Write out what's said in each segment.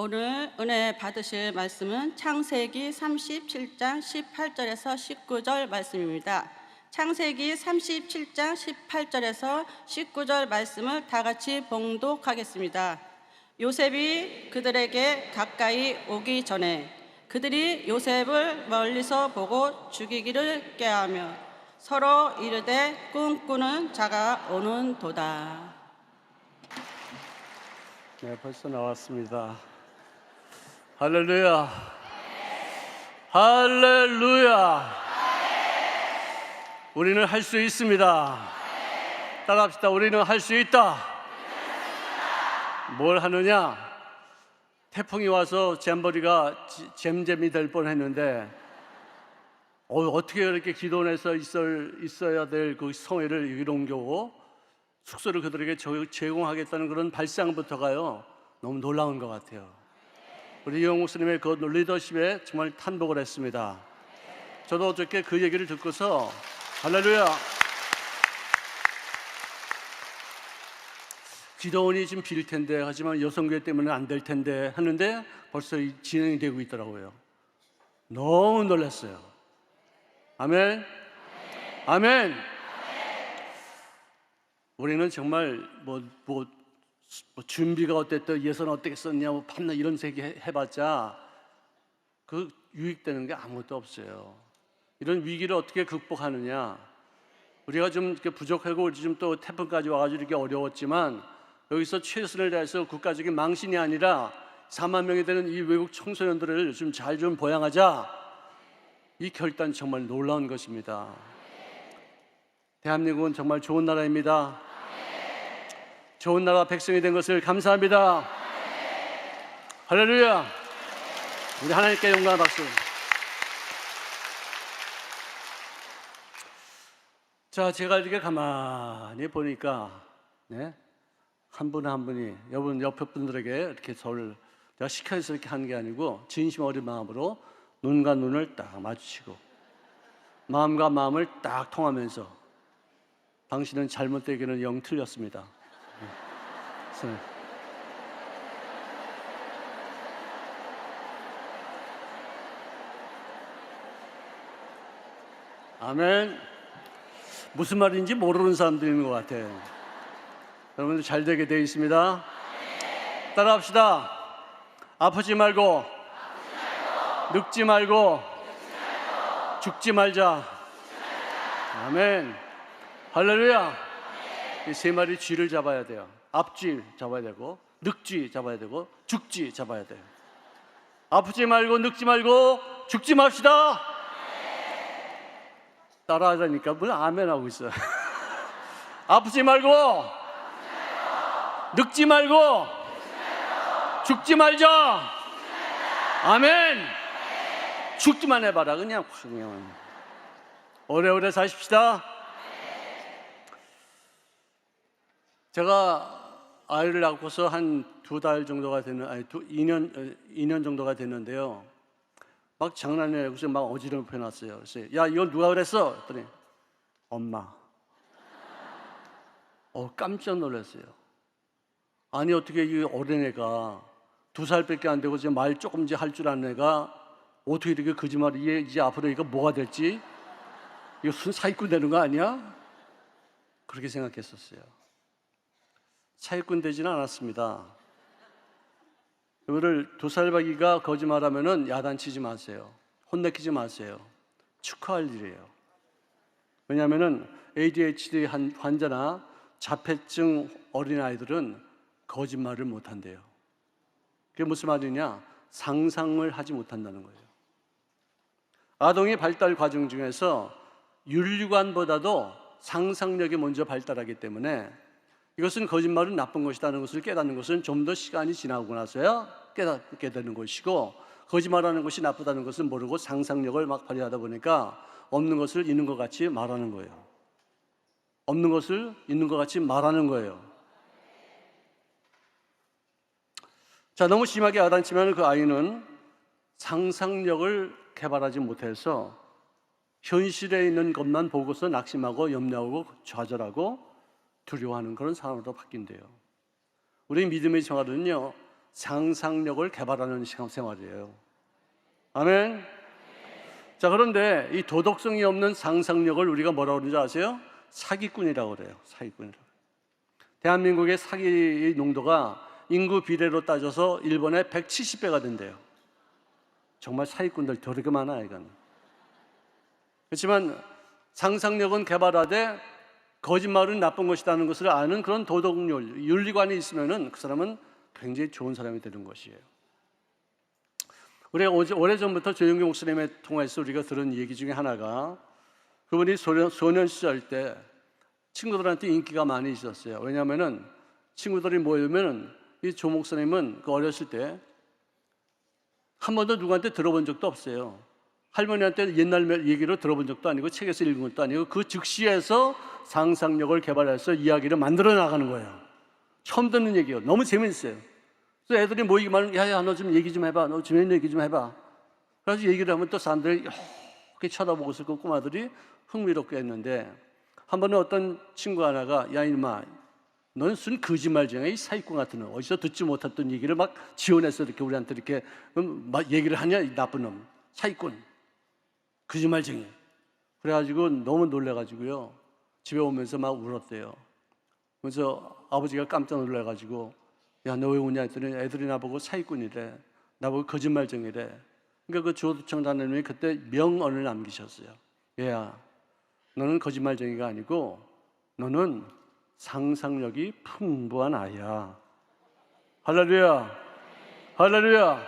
오늘 은혜 받으실 말씀은 창세기 37장 18절에서 19절 말씀입니다. 창세기 37장 18절에서 19절 말씀을 다 같이 봉독하겠습니다. 요셉이 그들에게 가까이 오기 전에 그들이 요셉을 멀리서 보고 죽이기를 꾀하며 서로 이르되 꿈꾸는 자가 오는도다. 네, 벌써 나왔습니다. 할렐루야. 할렐루야. 우리는 할 수 있습니다. 따라합시다. 우리는 할 수 있다. 뭘 하느냐? 태풍이 와서 잼버리가 잼잼이 될 뻔했는데 어떻게 이렇게 기도원에서 있어야 될 그 성회를 이로 옮겨오고 숙소를 그들에게 제공하겠다는 그런 발상부터가요 너무 놀라운 것 같아요. 우리 이용 목사님의 그 리더십에 정말 탄복을 했습니다. 저도 어저께 그 얘기를 듣고서 할렐루야. 기도원이 지금 빌 텐데 하지만 여성교회 때문에 안 될 텐데 하는데 벌써 진행이 되고 있더라고요. 너무 놀랐어요. 아멘. 아멘. 우리는 정말 뭐 준비가 어땠다, 예선 어떻게 썼냐, 밤낮 이런 세계 해봤자 그 유익되는 게 아무것도 없어요. 이런 위기를 어떻게 극복하느냐? 우리가 좀 이렇게 부족하고 우리 좀 또 태풍까지 와가지고 이렇게 어려웠지만 여기서 최선을 다해서 국가적인 망신이 아니라 4만 명이 되는 이 외국 청소년들을 좀 잘 좀 보양하자. 이 결단 정말 놀라운 것입니다. 대한민국은 정말 좋은 나라입니다. 좋은 나라 백성이 된 것을 감사합니다. 할렐루야. 우리 하나님께 영광 박수. 자, 제가 이렇게 가만히 보니까 한 분 한 분이 여러분 옆에 분들에게 이렇게 저를 제가 시켜서 이렇게 하는 게 아니고 진심 어린 마음으로 눈과 눈을 딱 마주치고 마음과 마음을 딱 통하면서 당신은 잘못되기는 영 틀렸습니다. 아멘. 무슨 말인지 모르는 사람들이 있는 것 같아요. 여러분들 잘 되게 되어 있습니다. 따라합시다. 아프지 말고 늙지 말고 죽지 말자. 아멘. 할렐루야. 이 세 마리 쥐를 잡아야 돼요. 앞쥐 잡아야 되고 늙쥐 잡아야 되고 죽쥐 잡아야 돼요. 아프지 말고 늙지 말고 죽지 맙시다. 따라하자니까 뭘 아멘 하고 있어요. 아프지 말고 늙지 말고 죽지 말자. 아멘. 죽기만 해봐라. 그냥 오래오래 사십시다. 제가 아이를 낳고서 한 2달 정도가 되는, 2년 정도가 됐는데요. 막 장난해. 그래서 막 어지럽혀 놨어요. 그래서 야, 이건 누가 그랬어? 그랬더니 엄마. 깜짝 놀랐어요. 아니, 어떻게 이 어린애가 2살밖에 안 되고 이제 말 조금 이제 할 줄 아는 애가 어떻게 이렇게 거짓말이 이제 앞으로 이거 뭐가 될지 이거 순 사기꾼 되는 거 아니야? 그렇게 생각했었어요. 사기꾼 되지는 않았습니다. 여러분들 2살박이가 거짓말하면은 야단치지 마세요. 혼내키지 마세요. 축하할 일이에요. 왜냐하면은 ADHD 환자나 자폐증 어린아이들은 거짓말을 못한대요. 그게 무슨 말이냐? 상상을 하지 못한다는 거예요. 아동의 발달 과정 중에서 윤리관보다도 상상력이 먼저 발달하기 때문에 이것은 거짓말은 나쁜 것이라는 것을 깨닫는 것은 좀 더 시간이 지나고 나서야 깨닫게 되는 것이고, 거짓말하는 것이 나쁘다는 것을 모르고 상상력을 막 발휘하다 보니까 없는 것을 있는 것 같이 말하는 거예요. 없는 것을 있는 것 같이 말하는 거예요. 자, 너무 심하게 야단치면 그 아이는 상상력을 개발하지 못해서 현실에 있는 것만 보고서 낙심하고 염려하고 좌절하고 두려워하는 그런 사람으로 바뀐대요. 우리 믿음의 생활은요, 상상력을 개발하는 생활이에요. 아멘. 자, 그런데 이 도덕성이 없는 상상력을 우리가 뭐라고 그러는지 아세요? 사기꾼이라고 그래요. 사기꾼이라고. 대한민국의 사기의 농도가 인구 비례로 따져서 일본의 170배가 된대요. 정말 사기꾼들 더럽게 많아, 이건. 그렇지만 상상력은 개발하되 거짓말은 나쁜 것이라는 것을 아는 그런 도덕률, 윤리관이 있으면은 그 사람은 굉장히 좋은 사람이 되는 것이에요. 우리가 오래전부터 조영기 목사님의 통화에서 우리가 들은 얘기 중에 하나가, 그분이 소년 시절 때 친구들한테 인기가 많이 있었어요. 왜냐하면은 친구들이 모이면은 이 조 목사님은 그 어렸을 때 한 번도 누구한테 들어본 적도 없어요. 할머니한테 옛날 얘기로 들어본 적도 아니고 책에서 읽은 것도 아니고 그 즉시에서 상상력을 개발해서 이야기를 만들어 나가는 거예요. 처음 듣는 얘기예요. 너무 재밌어요. 그래서 애들이 모이기만 하면 야야 너 좀 얘기 좀 해봐. 너 좀 얘기 좀 해봐. 그래서 얘기를 하면 또 사람들이 이렇게 쳐다보고 있을 그 꼬마들이 흥미롭게 했는데, 한 번은 어떤 친구 하나가 야 이놈아 너는 순 거짓말쟁이야, 이 사기꾼 같은 놈. 어디서 듣지 못했던 얘기를 막 지어내서 이렇게 우리한테 이렇게 막 얘기를 하냐, 이 나쁜 놈. 사기꾼. 거짓말쟁이. 그래가지고 너무 놀래가지고요. 집에 오면서 막 울었대요. 그래서 아버지가 깜짝 놀래가지고 야, 너 왜 우냐 했더니 애들이 나보고 사기꾼이래. 나보고 거짓말쟁이래. 그러니까 그 조청장님이 그때 명언을 남기셨어요. 얘야, 너는 거짓말쟁이가 아니고 너는 상상력이 풍부한 아이야. 할렐루야. 할렐루야.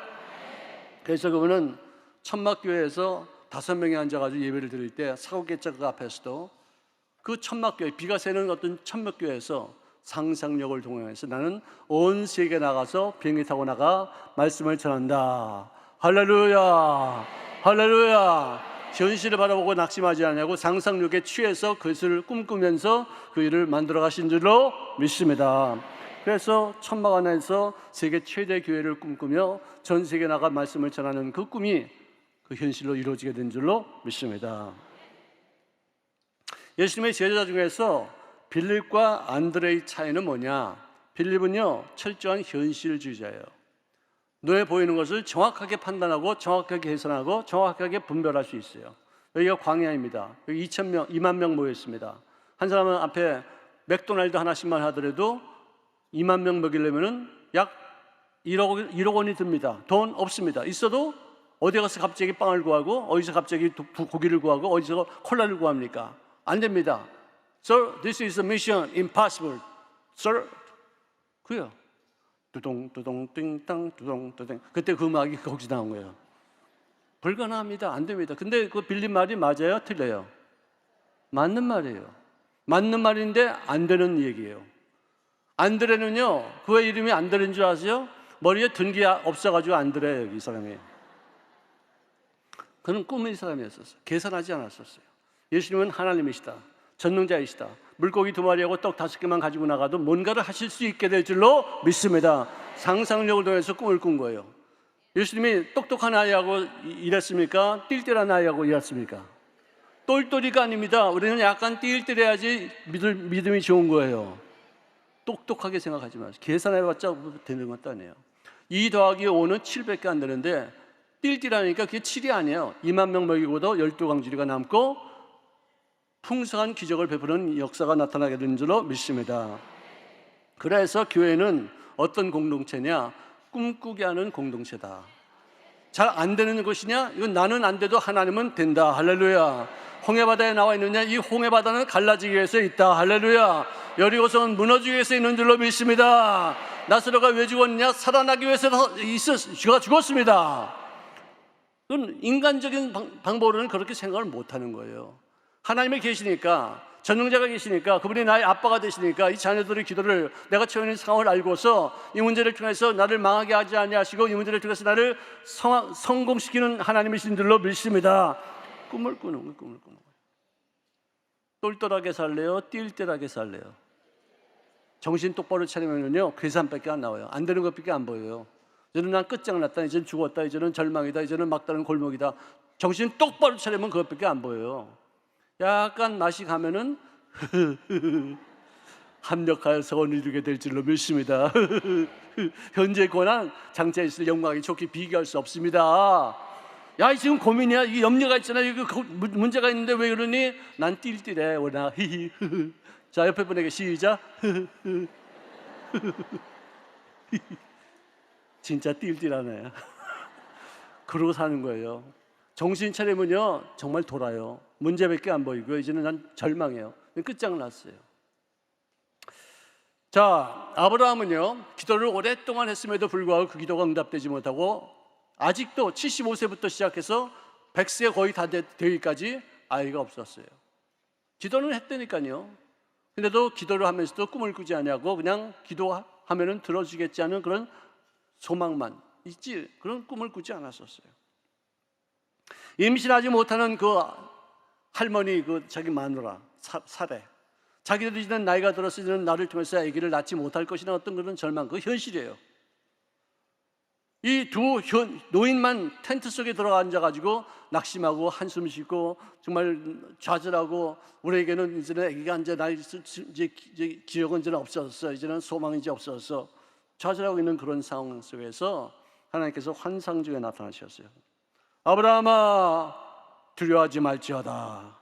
그래서 그분은 천막교회에서 5명이 앉아가지고 예배를 드릴 때 사고개짝 앞에서도 그 천막교회, 비가 새는 어떤 천막교회에서 상상력을 동원해서 나는 온 세계에 나가서 비행기 타고 나가 말씀을 전한다. 할렐루야. 할렐루야. 현실을 바라보고 낙심하지 않냐고 상상력에 취해서 그것을 꿈꾸면서 그 일을 만들어 가신 줄로 믿습니다. 그래서 천막 안에서 세계 최대 교회를 꿈꾸며 전 세계에 나가 말씀을 전하는 그 꿈이 그 현실로 이루어지게 된 줄로 믿습니다. 예수님의 제자 중에서 빌립과 안드레의 차이는 뭐냐? 빌립은요, 철저한 현실주의자예요. 눈에 보이는 것을 정확하게 판단하고 정확하게 계산하고 정확하게 분별할 수 있어요. 여기가 광야입니다. 여기 2만 명 모였습니다. 한 사람은 앞에 맥도날드 하나씩만 하더라도 2만 명 먹이려면 약 1억 원이 듭니다. 돈 없습니다. 있어도 어디 가서 갑자기 빵을 구하고 어디서 갑자기 고기를 구하고 어디서 콜라를 구합니까? 안 됩니다. Sir, this is a mission impossible. Sir, 그요. 두동 두동 띵땅 두동 두동. 그때 그 음악이 거기서 나온 거예요. 불가능합니다. 안 됩니다. 근데 그 빌립 말이 맞아요? 틀려요? 맞는 말이에요. 맞는 말인데 안 되는 얘기예요. 안드레는요, 그의 이름이 안드레인 줄 아세요? 머리에 든 게 없어가지고 안드레예요, 이 사람이. 그는 꿈의 사람이었었어요. 계산하지 않았었어요. 예수님은 하나님이시다. 전능자이시다. 물고기 2마리하고 떡 5개만 가지고 나가도 뭔가를 하실 수 있게 될 줄로 믿습니다. 상상력을 통해서 꿈을 꾼 거예요. 예수님이 똑똑한 아이하고 일했습니까? 띨띨한 아이하고 일했습니까? 똘똘이가 아닙니다. 우리는 약간 띨띨해야지 믿음이 좋은 거예요. 똑똑하게 생각하지 마세요. 계산해봤자 되는 것도 아니에요. 2 더하기 5는 7밖에 안 되는데 띨띨하니까 그게 7이 아니에요. 2만 명 먹이고도 12광주리가 남고 풍성한 기적을 베푸는 역사가 나타나게 되는 줄로 믿습니다. 그래서 교회는 어떤 공동체냐? 꿈꾸게 하는 공동체다. 잘 안 되는 것이냐? 이건 나는 안 돼도 하나님은 된다. 할렐루야. 홍해바다에 나와 있느냐? 이 홍해바다는 갈라지기 위해서 있다. 할렐루야. 여리고성은 무너지기 위해서 있는 줄로 믿습니다. 나사로가 왜 죽었느냐? 살아나기 위해서 그가 죽었습니다. 그건 인간적인 방법으로는 그렇게 생각을 못하는 거예요. 하나님이 계시니까, 전능자가 계시니까, 그분이 나의 아빠가 되시니까 이 자녀들의 기도를 내가 처해 있는 상황을 알고서 이 문제를 통해서 나를 망하게 하지 아니하시고 이 문제를 통해서 나를 성공시키는 하나님이신 줄로 믿습니다. 꿈을 꾸는 거예요. 똘똘하게 살래요? 띨띨하게 살래요? 정신 똑바로 차리면요 계산밖에 안 나와요. 안 되는 것밖에 안 보여요. 이제는 난 끝장났다, 이제는 죽었다, 이제는 절망이다, 이제는 막다른 골목이다. 정신 똑바로 차리면 그것밖에 안 보여요. 약간 맛이 가면은 합력하여 서원을 이루게 될 줄로 믿습니다. 현재 고난 장차에 있을 영광이 좋게 비교할 수 없습니다. 야, 지금 고민이야. 이 염려가 있잖아. 이거 문제가 있는데 왜 그러니? 난 띨띨해 워낙. 자, 옆에 분에게 시작. 진짜 띨띨하네. 그러고 사는 거예요. 정신 차리면요 정말 돌아요. 문제밖에 안 보이고요. 이제는 난 절망해요. 끝장났어요. 자, 아브라함은요 기도를 오랫동안 했음에도 불구하고 그 기도가 응답되지 못하고 아직도 75세부터 시작해서 100세 거의 다 되기까지 아이가 없었어요. 기도는 했다니까요. 근데도 기도를 하면서도 꿈을 꾸지 않냐고 그냥 기도하면은 들어주겠지 하는 그런 소망만 있지 그런 꿈을 꾸지 않았었어요. 임신하지 못하는 그 할머니, 그 자기 마누라 사례, 자기들도 이제는 나이가 들어서 이제는 나를 통해서 아기를 낳지 못할 것이라는 어떤 그런 절망, 그 현실이에요. 이 두 노인만 텐트 속에 들어가 앉아가지고 낙심하고 한숨 쉬고 정말 좌절하고 우리에게는 이제는 아기가 이제 이제 기억은 이제는 없어졌어, 이제는 소망이 이제 없어졌어 좌절하고 있는 그런 상황 속에서 하나님께서 환상 중에 나타나셨어요. 아브라함아, 두려워하지 말지어다.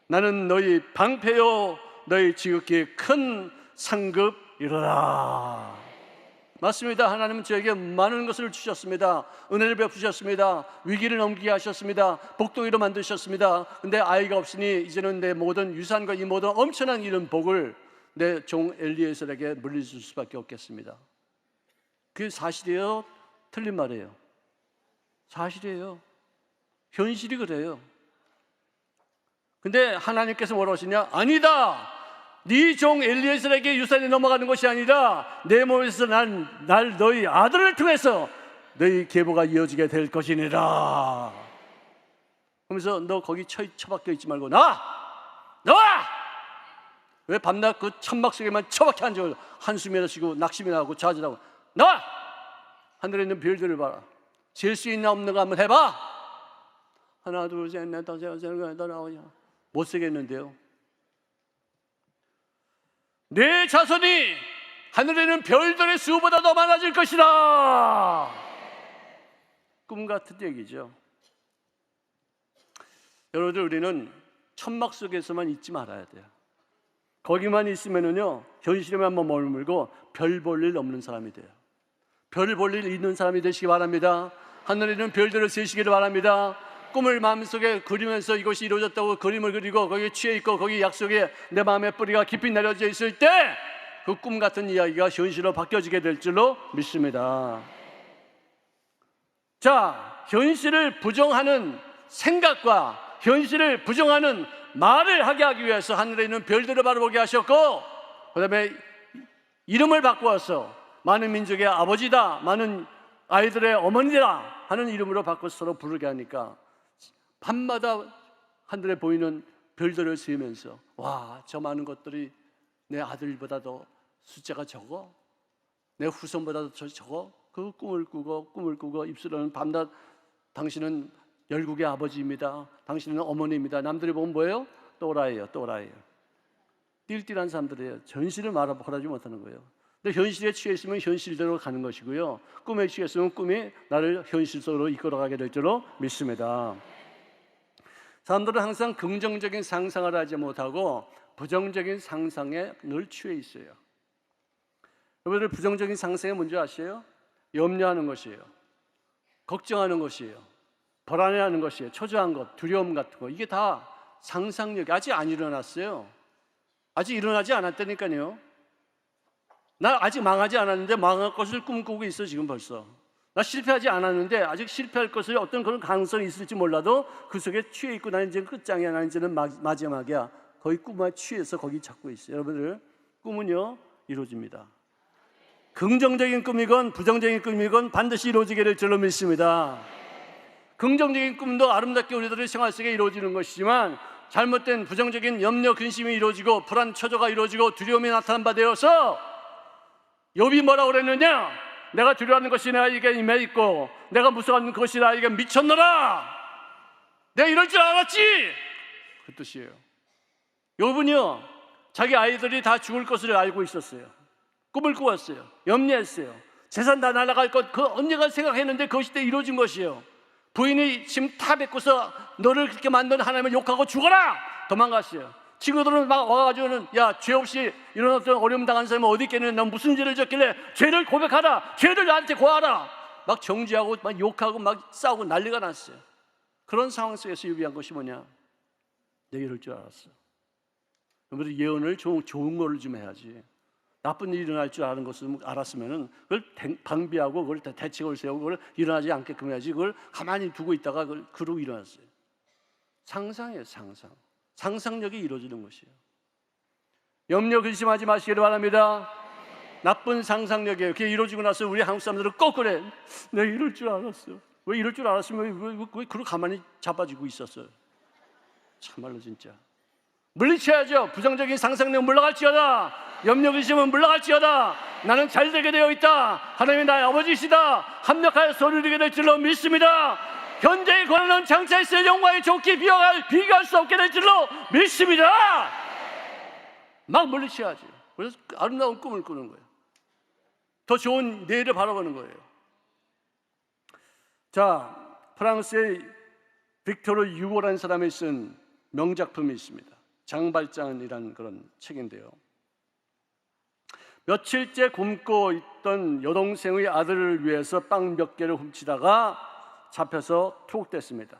나는 너희 방패요 너희 지극히 큰 상급이로라. 맞습니다. 하나님은 저에게 많은 것을 주셨습니다. 은혜를 베푸셨습니다. 위기를 넘기게 하셨습니다. 복덩이로 만드셨습니다. 근데 아이가 없으니 이제는 내 모든 유산과 이 모든 엄청난 이런 복을 내 종 엘리에셀에게 물려줄 수밖에 없겠습니다. 그게 사실이에요? 틀린 말이에요? 사실이에요. 현실이 그래요. 근데 하나님께서 뭐라고 하시냐? 아니다. 네 종 엘리에셀에게 유산이 넘어가는 것이 아니라 내 몸에서 날 너희 아들을 통해서 너희 계보가 이어지게 될 것이니라. 그러면서 너 거기 처박혀 있지 말고 나와! 왜 밤낮 그 천막 속에만 처박혀 앉아 한숨이나 쉬고 낙심이나 하고 좌절하고 나와! 하늘에 있는 별들을 봐라. 잴 수 있나 없는가 한번 해봐. 하나 둘 셋 넷 다섯 여섯 일곱 여덟 아홉 못 세겠는데요. 내 자손이 하늘에 있는 별들의 수보다 더 많아질 것이다. 꿈 같은 얘기죠. 여러분들, 우리는 천막 속에서만 있지 말아야 돼요. 거기만 있으면은요 현실에만 머물고 별 볼 일 없는 사람이 돼요. 별 볼 일 있는 사람이 되시기 바랍니다. 하늘에 있는 별들을 세시기를 바랍니다. 꿈을 마음속에 그리면서 이것이 이루어졌다고 그림을 그리고 거기에 취해 있고 거기 약속에 내 마음의 뿌리가 깊이 내려져 있을 때 그 꿈 같은 이야기가 현실로 바뀌어지게 될 줄로 믿습니다. 자, 현실을 부정하는 생각과 현실을 부정하는 말을 하게 하기 위해서 하늘에 있는 별들을 바라보게 하셨고, 그 다음에 이름을 바꾸어서 많은 민족의 아버지다, 많은 아이들의 어머니다 하는 이름으로 바꿔서 서로 부르게 하니까 밤마다 하늘에 보이는 별들을 세면서 와, 저 많은 것들이 내 아들보다도 숫자가 적어, 내 후손보다도 적어. 그 꿈을 꾸고 입술로는 밤낮 당신은 열국의 아버지입니다, 당신은 어머니입니다. 남들이 보면 뭐예요? 또라이예요. 띨띨한 사람들이에요. 현실을 말하지 못하는 거예요. 근데 현실에 취해 있으면 현실대로 가는 것이고요, 꿈에 취해 있으면 꿈이 나를 현실 속으로 이끌어가게 될 줄로 믿습니다. 사람들은 항상 긍정적인 상상을 하지 못하고 부정적인 상상에 늘 취해 있어요. 여러분들, 부정적인 상상이 뭔지 아세요? 염려하는 것이에요. 걱정하는 것이에요. 불안해하는 것이에요. 초조한 것, 두려움 같은 거. 이게 다 상상력이 아직 안 일어났어요. 아직 일어나지 않았다니까요. 나 아직 망하지 않았는데 망할 것을 꿈꾸고 있어 지금 벌써. 나 실패하지 않았는데 아직 실패할 것을 어떤 그런 가능성이 있을지 몰라도 그 속에 취해 있고 나는 이제 끝장이야, 나는 이제는 마지막이야. 거의 꿈에 취해서 거기 찾고 있어요. 여러분들, 꿈은요 이루어집니다. 긍정적인 꿈이건 부정적인 꿈이건 반드시 이루어지게 될 줄로 믿습니다. 긍정적인 꿈도 아름답게 우리들의 생활 속에 이루어지는 것이지만 잘못된 부정적인 염려, 근심이 이루어지고 불안, 초조가 이루어지고 두려움이 나타난 바 되어서 욥이 뭐라고 그랬느냐? 내가 두려워하는 것이 나에게 임해 있고 내가 무서워하는 것이 나에게 미쳤노라. 내가 이럴 줄 알았지. 그 뜻이에요. 욥은요 자기 아이들이 다 죽을 것을 알고 있었어요. 꿈을 꾸었어요. 염려했어요. 재산 다 날아갈 것, 그 언제가 생각했는데 그것이 때 이루어진 것이에요. 부인이 지금 타 뱉고서 너를 그렇게 만든 하나님을 욕하고 죽어라! 도망갔어요. 친구들은 막 와가지고는 야, 죄 없이 이런 어떤 어려움 당한 사람은 어디 있겠느냐, 넌 무슨 죄를 졌길래 죄를 고백하라, 죄를 나한테 고하라, 막 정죄하고 막 욕하고 막 싸우고 난리가 났어요. 그런 상황 속에서 유비한 것이 뭐냐? 내가 이럴 줄 알았어. 그러면 예언을 좋은 걸로 좀 해야지. 나쁜 일이 일어날 줄 아는 것을 알았으면은 그걸 방비하고 그걸 대책을 세우고 그걸 일어나지 않게끔 해야지. 그걸 가만히 두고 있다가 그걸 그러고 일어났어요. 상상이에요, 상상. 상상력이 이루어지는 것이에요. 염려 근심하지 마시기를 바랍니다. 나쁜 상상력이에요. 그게 이루어지고 나서 우리 한국 사람들은 꼭 그래. 내가 이럴 줄 알았어. 왜 이럴 줄 알았으면 왜 그걸 가만히 잡아지고 있었어요? 참말로 진짜. 물리쳐야죠. 부정적인 상상력 물러갈지어다. 염려 근심은 물러갈지어다. 나는 잘되게 되어 있다. 하나님이 나의 아버지시다. 합력하여 소리르게 될 줄로 믿습니다. 현재의 고난은 장차 있을 영광의 좋게 비교할 수 없게 될 줄로 믿습니다. 막 물리쳐야지. 그래서 아름다운 꿈을 꾸는 거예요. 더 좋은 내일을 바라보는 거예요. 자, 프랑스의 빅토르 유고라는 사람이 쓴 명작품이 있습니다. 장발장이라는 그런 책인데요. 며칠째 굶고 있던 여동생의 아들을 위해서 빵 몇 개를 훔치다가 잡혀서 투옥됐습니다.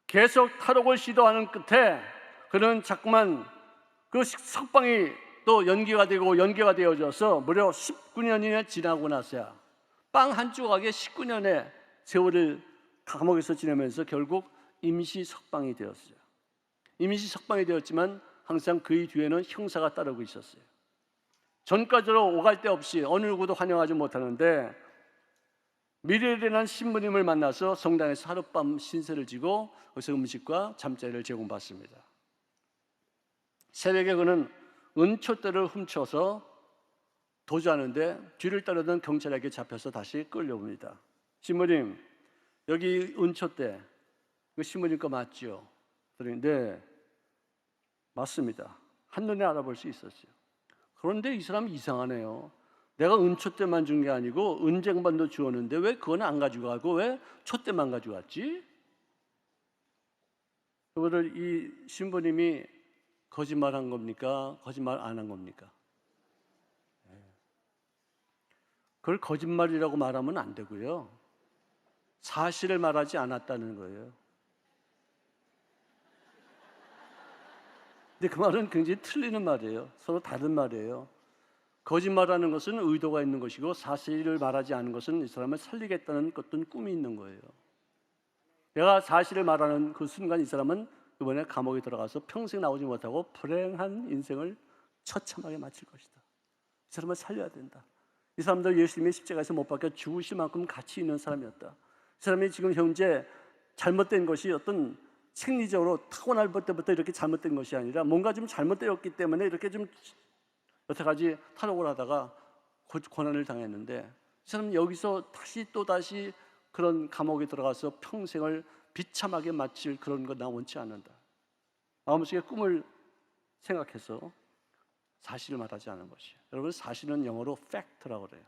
계속 탈옥을 시도하는 끝에 그는 자꾸만 그 석방이 또 연기가 되어져서 무려 19년이 지나고 나서야 빵 한 조각에 19년의 세월을 감옥에서 지내면서 결국 임시 석방이 되었어요. 임시 석방이 되었지만 항상 그의 뒤에는 형사가 따르고 있었어요. 전까지로 오갈 데 없이 어느 누구도 환영하지 못하는데 미래리라는 신부님을 만나서 성당에서 하룻밤 신세를 지고 거기서 음식과 잠자리를 제공받습니다. 새벽에 그는 은초대를 훔쳐서 도주하는데 뒤를 따르던 경찰에게 잡혀서 다시 끌려옵니다. 신부님, 여기 은초대 이거 신부님 거 맞죠? 네, 맞습니다. 한눈에 알아볼 수 있었어요. 그런데 이 사람이 이상하네요. 내가 은초대만 준 게 아니고 은쟁반도 주었는데 왜 그건 안 가지고 가고 왜 촛대만 가지고 왔지? 그거를 이 신부님이 거짓말한 겁니까? 거짓말 안 한 겁니까? 그걸 거짓말이라고 말하면 안 되고요. 사실을 말하지 않았다는 거예요. 근데 그 말은 굉장히 틀리는 말이에요. 서로 다른 말이에요. 거짓말하는 것은 의도가 있는 것이고 사실을 말하지 않는 것은 이 사람을 살리겠다는 어떤 꿈이 있는 거예요. 내가 사실을 말하는 그 순간 이 사람은 이번에 감옥에 들어가서 평생 나오지 못하고 불행한 인생을 처참하게 마칠 것이다. 이 사람을 살려야 된다. 이 사람도 예수님의 십자가에서 못 박혀 죽으실 만큼 가치 있는 사람이었다. 이 사람이 지금 현재 잘못된 것이 어떤 생리적으로 타고날 때부터 이렇게 잘못된 것이 아니라 뭔가 좀 잘못되었기 때문에 이렇게 좀 여태까지 탈옥을 하다가 고난을 당했는데 이 사람은 여기서 다시 그런 감옥에 들어가서 평생을 비참하게 마칠 그런 거 나 원치 않는다. 마음속에 꿈을 생각해서 사실을 말하지 않은 것이에요. 여러분, 사실은 영어로 fact라고 그래요.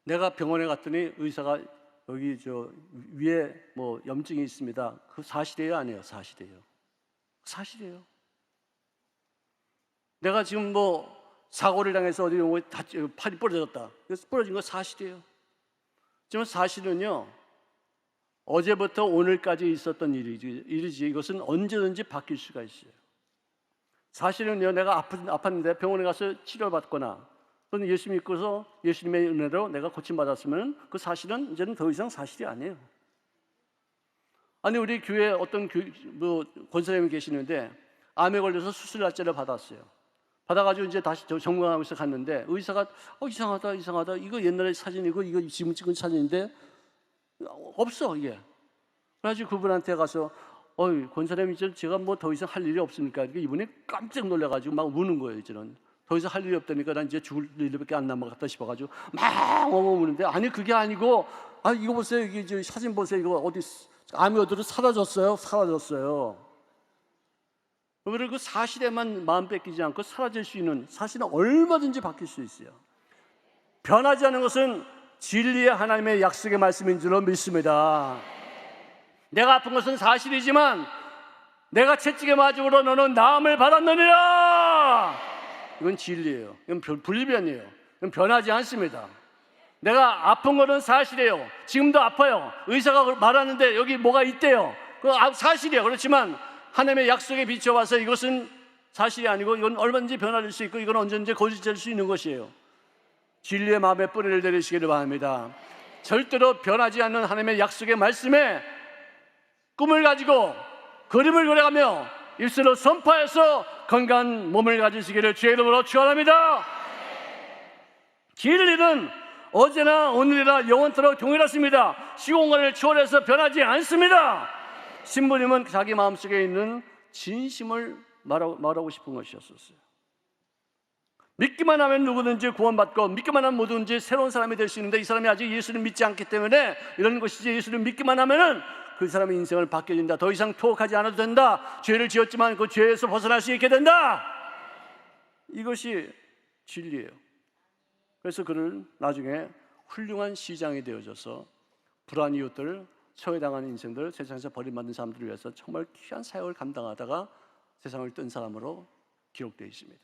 내가 병원에 갔더니 의사가 여기 저 위에 뭐 염증이 있습니다. 그 사실이에요, 아니에요? 사실이에요. 사실이에요. 내가 지금 뭐 사고를 당해서 어디 팔이 부러졌다. 그래서 부러진 거 사실이에요. 하지만 사실은요, 어제부터 오늘까지 있었던 일이지 이것은 언제든지 바뀔 수가 있어요. 사실은요, 내가 아팠는데 병원에 가서 치료받거나 또는 예수 믿고서 예수님의 은혜로 내가 고침받았으면 그 사실은 이제는 더 이상 사실이 아니에요. 아니, 우리 교회에 어떤 권사님이 계시는데 암에 걸려서 수술 날짜를 받았어요. 받아가지고 이제 다시 점검하면서 갔는데 의사가 이상하다. 이거 옛날에 사진이고 이거 지금 찍은 사진인데 없어 이게. 그래가지고 그분한테 가서 권사님 이제 제가 뭐 더 이상 할 일이 없으니까 이분이 깜짝 놀라가지고 막 우는 거예요. 이제는 더 이상 할 일이 없다니까 난 이제 죽을 일밖에 안 남았다 싶어가지고 막 우는데 아니 그게 아니고 이거 보세요. 이게 사진 보세요. 이거 어디 암이 어디로 사라졌어요. 여러분, 그 사실에만 마음 뺏기지 않고 사라질 수 있는, 사실은 얼마든지 바뀔 수 있어요. 변하지 않는 것은 진리의 하나님의 약속의 말씀인 줄로 믿습니다. 내가 아픈 것은 사실이지만 내가 채찍에 맞음으로 너는 나음을 받았느니라. 이건 진리예요. 이건 불변이에요. 이건 변하지 않습니다. 내가 아픈 것은 사실이에요. 지금도 아파요. 의사가 말하는데 여기 뭐가 있대요. 그거 사실이에요. 그렇지만 하나님의 약속에 비춰봐서 이것은 사실이 아니고 이건 얼마든지 변화될 수 있고 이건 언제든지 거짓될 수 있는 것이에요. 진리의 마음에 뿌리를 내리시기를 바랍니다. 절대로 변하지 않는 하나님의 약속의 말씀에 꿈을 가지고 그림을 그려가며 입술로 선포해서 건강한 몸을 가지시기를 주의 이름으로 축원합니다. 진리는 어제나 오늘이나 영원토록 동일하십니다. 시공간을 초월해서 변하지 않습니다. 신부님은 자기 마음속에 있는 진심을 말하고 싶은 것이었어요. 믿기만 하면 누구든지 구원받고 믿기만 하면 뭐든지 새로운 사람이 될 수 있는데 이 사람이 아직 예수를 믿지 않기 때문에 이런 것이지, 예수를 믿기만 하면은 그 사람의 인생을 바뀌어진다. 더 이상 투옥하지 않아도 된다. 죄를 지었지만 그 죄에서 벗어날 수 있게 된다. 이것이 진리예요. 그래서 그를 나중에 훌륭한 시장이 되어져서 불안 이웃들, 처해당하는 인생들, 세상에서 버림받는 사람들을 위해서 정말 귀한 사역을 감당하다가 세상을 뜬 사람으로 기록되어 있습니다.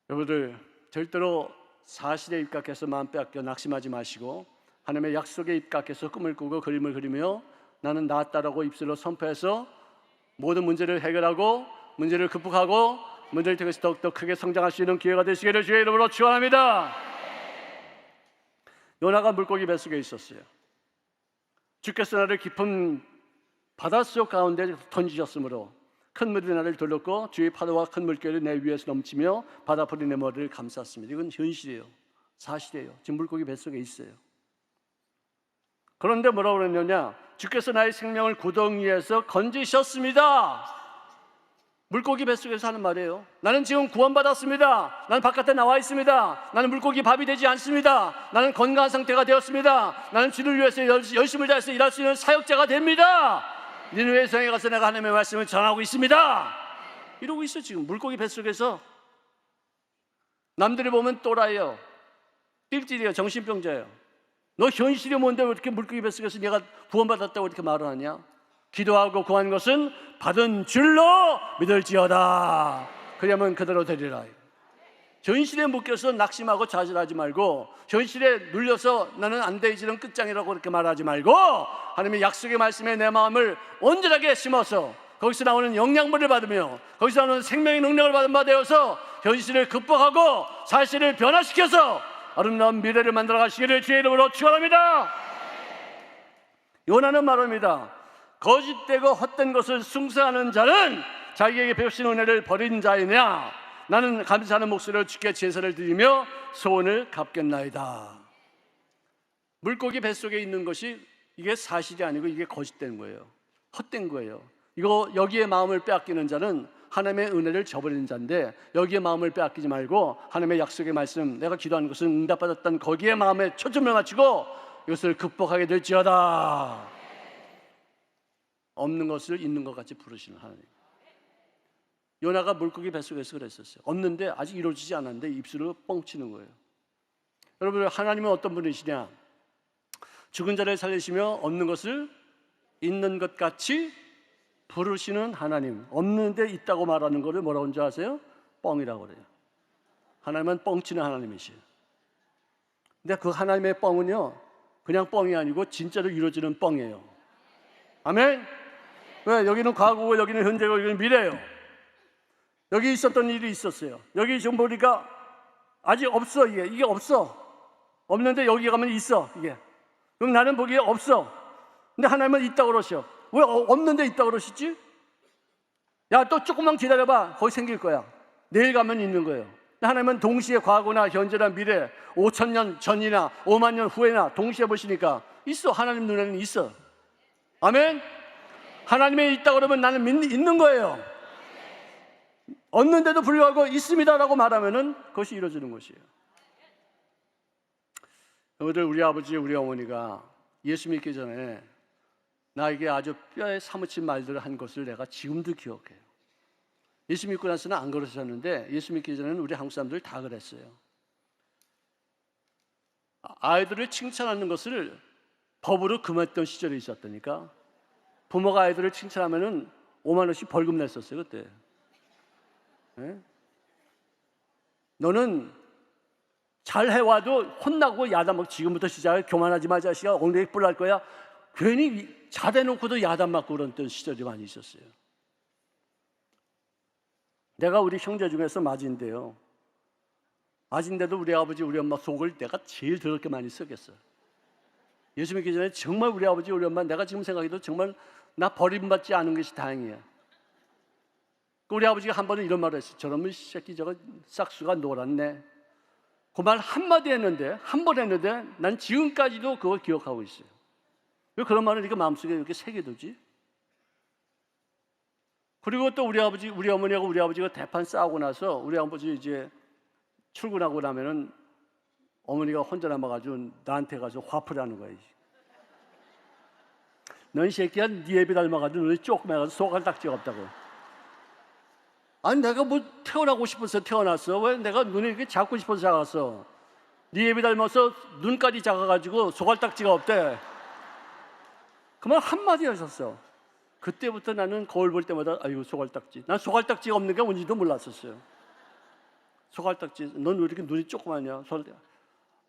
여러분들, 절대로 사실에 입각해서 마음 빼앗겨 낙심하지 마시고 하나님의 약속에 입각해서 꿈을 꾸고 그림을 그리며 나는 낫다라고 입술로 선포해서 모든 문제를 해결하고 문제를 극복하고 문제를 통해서 더욱더 크게 성장할 수 있는 기회가 되시기를 주의 이름으로 축원합니다. 요나가 물고기 뱃속에 있었어요. 주께서 나를 깊은 바닷속 가운데 던지셨으므로 큰 물이 나를 돌렸고 주의 파도와 큰 물결이 내 위에서 넘치며 바다풀이 내 머리를 감쌌습니다. 이건 현실이에요. 사실이에요. 지금 물고기 뱃속에 있어요. 그런데 뭐라고 그랬느냐? 주께서 나의 생명을 구덩이에서 건지셨습니다. 물고기 뱃속에서 하는 말이에요. 나는 지금 구원받았습니다. 나는 바깥에 나와 있습니다. 나는 물고기 밥이 되지 않습니다. 나는 건강한 상태가 되었습니다. 나는 주를 위해서 열심을 다해서 일할 수 있는 사역자가 됩니다. 니느웨 성에 가서 내가 하나님의 말씀을 전하고 있습니다. 이러고 있어. 지금 물고기 뱃속에서. 남들이 보면 또라이요, 띨띨이에요, 정신병자예요. 너 현실이 뭔데 왜 이렇게 물고기 뱃속에서 내가 구원받았다고 이렇게 말을 하냐? 기도하고 구한 것은 받은 줄로 믿을지어다. 그러면 그대로 되리라. 현실에 묶여서 낙심하고 좌절하지 말고, 현실에 눌려서 나는 안 되지는 끝장이라고 그렇게 말하지 말고, 하나님의 약속의 말씀에 내 마음을 온전하게 심어서 거기서 나오는 영양분을 받으며 거기서 나오는 생명의 능력을 받은 바 되어서 현실을 극복하고 사실을 변화시켜서 아름다운 미래를 만들어 가시기를 주의 이름으로 축원합니다. 요나는 말합니다. 거짓되고 헛된 것을 숭상하는 자는 자기에게 베푸신 은혜를 버린 자이냐? 나는 감사하는 목소리로 주께 제사를 드리며 소원을 갚겠나이다. 물고기 뱃속에 있는 것이 이게 사실이 아니고 이게 거짓된 거예요. 헛된 거예요. 이거 여기에 마음을 빼앗기는 자는 하나님의 은혜를 저버리는 자인데, 여기에 마음을 빼앗기지 말고 하나님의 약속의 말씀, 내가 기도하는 것은 응답받았다는 거기에 마음에 초점을 맞추고 이것을 극복하게 될지어다. 없는 것을 있는 것 같이 부르시는 하나님. 요나가 물고기 뱃속에서 그랬었어요. 없는데 아직 이루어지지 않았는데 입술로 뻥치는 거예요. 여러분, 하나님은 어떤 분이시냐? 죽은 자를 살리시며 없는 것을 있는 것 같이 부르시는 하나님. 없는데 있다고 말하는 거를 뭐라고 하는 줄 아세요? 뻥이라고 그래요. 하나님은 뻥치는 하나님이시에요. 근데 그 하나님의 뻥은요, 그냥 뻥이 아니고 진짜로 이루어지는 뻥이에요. 아멘? 왜? 여기는 과거고 여기는 현재고 여기는 미래예요. 여기 있었던 일이 있었어요. 여기 지금 보니까 아직 없어. 이게 없어. 없는데 여기 가면 있어. 이게. 그럼 나는 보기에 없어. 근데 하나님은 있다고 그러셔. 왜 없는데 있다고 그러시지? 야, 또 조금만 기다려봐. 거기 생길 거야. 내일 가면 있는 거예요. 하나님은 동시에 과거나 현재나 미래, 5,000년 전이나 5만 년 후에나 동시에 보시니까 있어. 하나님 눈에는 있어. 아멘? 하나님이 있다고 그러면 나는 있는 거예요. 없는데도 불구하고 있습니다라고 말하면은 그것이 이루어지는 것이에요. 여러분들, 우리 아버지, 우리 어머니가 예수 믿기 전에 나에게 아주 뼈에 사무친 말들을 한 것을 내가 지금도 기억해요. 예수 믿고 나서는 안 그러셨는데 예수 믿기 전에는 우리 한국 사람들 다 그랬어요. 아이들을 칭찬하는 것을 법으로 금했던 시절이 있었다니까. 부모가 아이들을 칭찬하면은 5만 원씩 벌금 냈었어요 그때. 네? 너는 잘 해와도 혼나고 야단 먹고 지금부터 시작해. 교만하지 마 자식아. 엉덩이 뿔날 거야. 괜히 잘해놓고도 야단 맞고 그런 시절이 많이 있었어요. 내가 우리 형제 중에서 맞인데요. 맞인데도 우리 아버지 우리 엄마 속을 내가 제일 더럽게 많이 썩였어요. 예수 믿기 전에 정말 우리 아버지 우리 엄마 내가 지금 생각해도 정말 나 버림받지 않은 것이 다행이에요. 우리 아버지가 한 번은 이런 말을 했어요. 저놈의 새끼 저거 싹수가 놀았네. 그 말 한마디 했는데 한 번 했는데 난 지금까지도 그걸 기억하고 있어요. 왜 그런 말을 이렇게 마음속에 이렇게 새겨두지? 그리고 또 우리 아버지 우리 어머니하고 우리 아버지가 대판 싸우고 나서 우리 아버지 이제 출근하고 나면은 어머니가 혼자 남아가지고 나한테 가서 화풀이 하는 거예요. 넌 이 새끼야 네 애비 닮아가지고 눈이 조그매가지고 손가락지가 없다고. 아니 내가 뭐 태어나고 싶어서 태어났어. 왜 내가 눈이 이렇게 작고 싶어서 작았어. 네 애비 닮아서 눈까지 작아가지고 손가락지가 없대. 그 말 한마디 하셨어. 그때부터 나는 거울 볼 때마다 아이고 손가락지. 난 손가락지가 없는 게 뭔지도 몰랐었어요. 손가락지. 넌 왜 이렇게 눈이 조그마냐.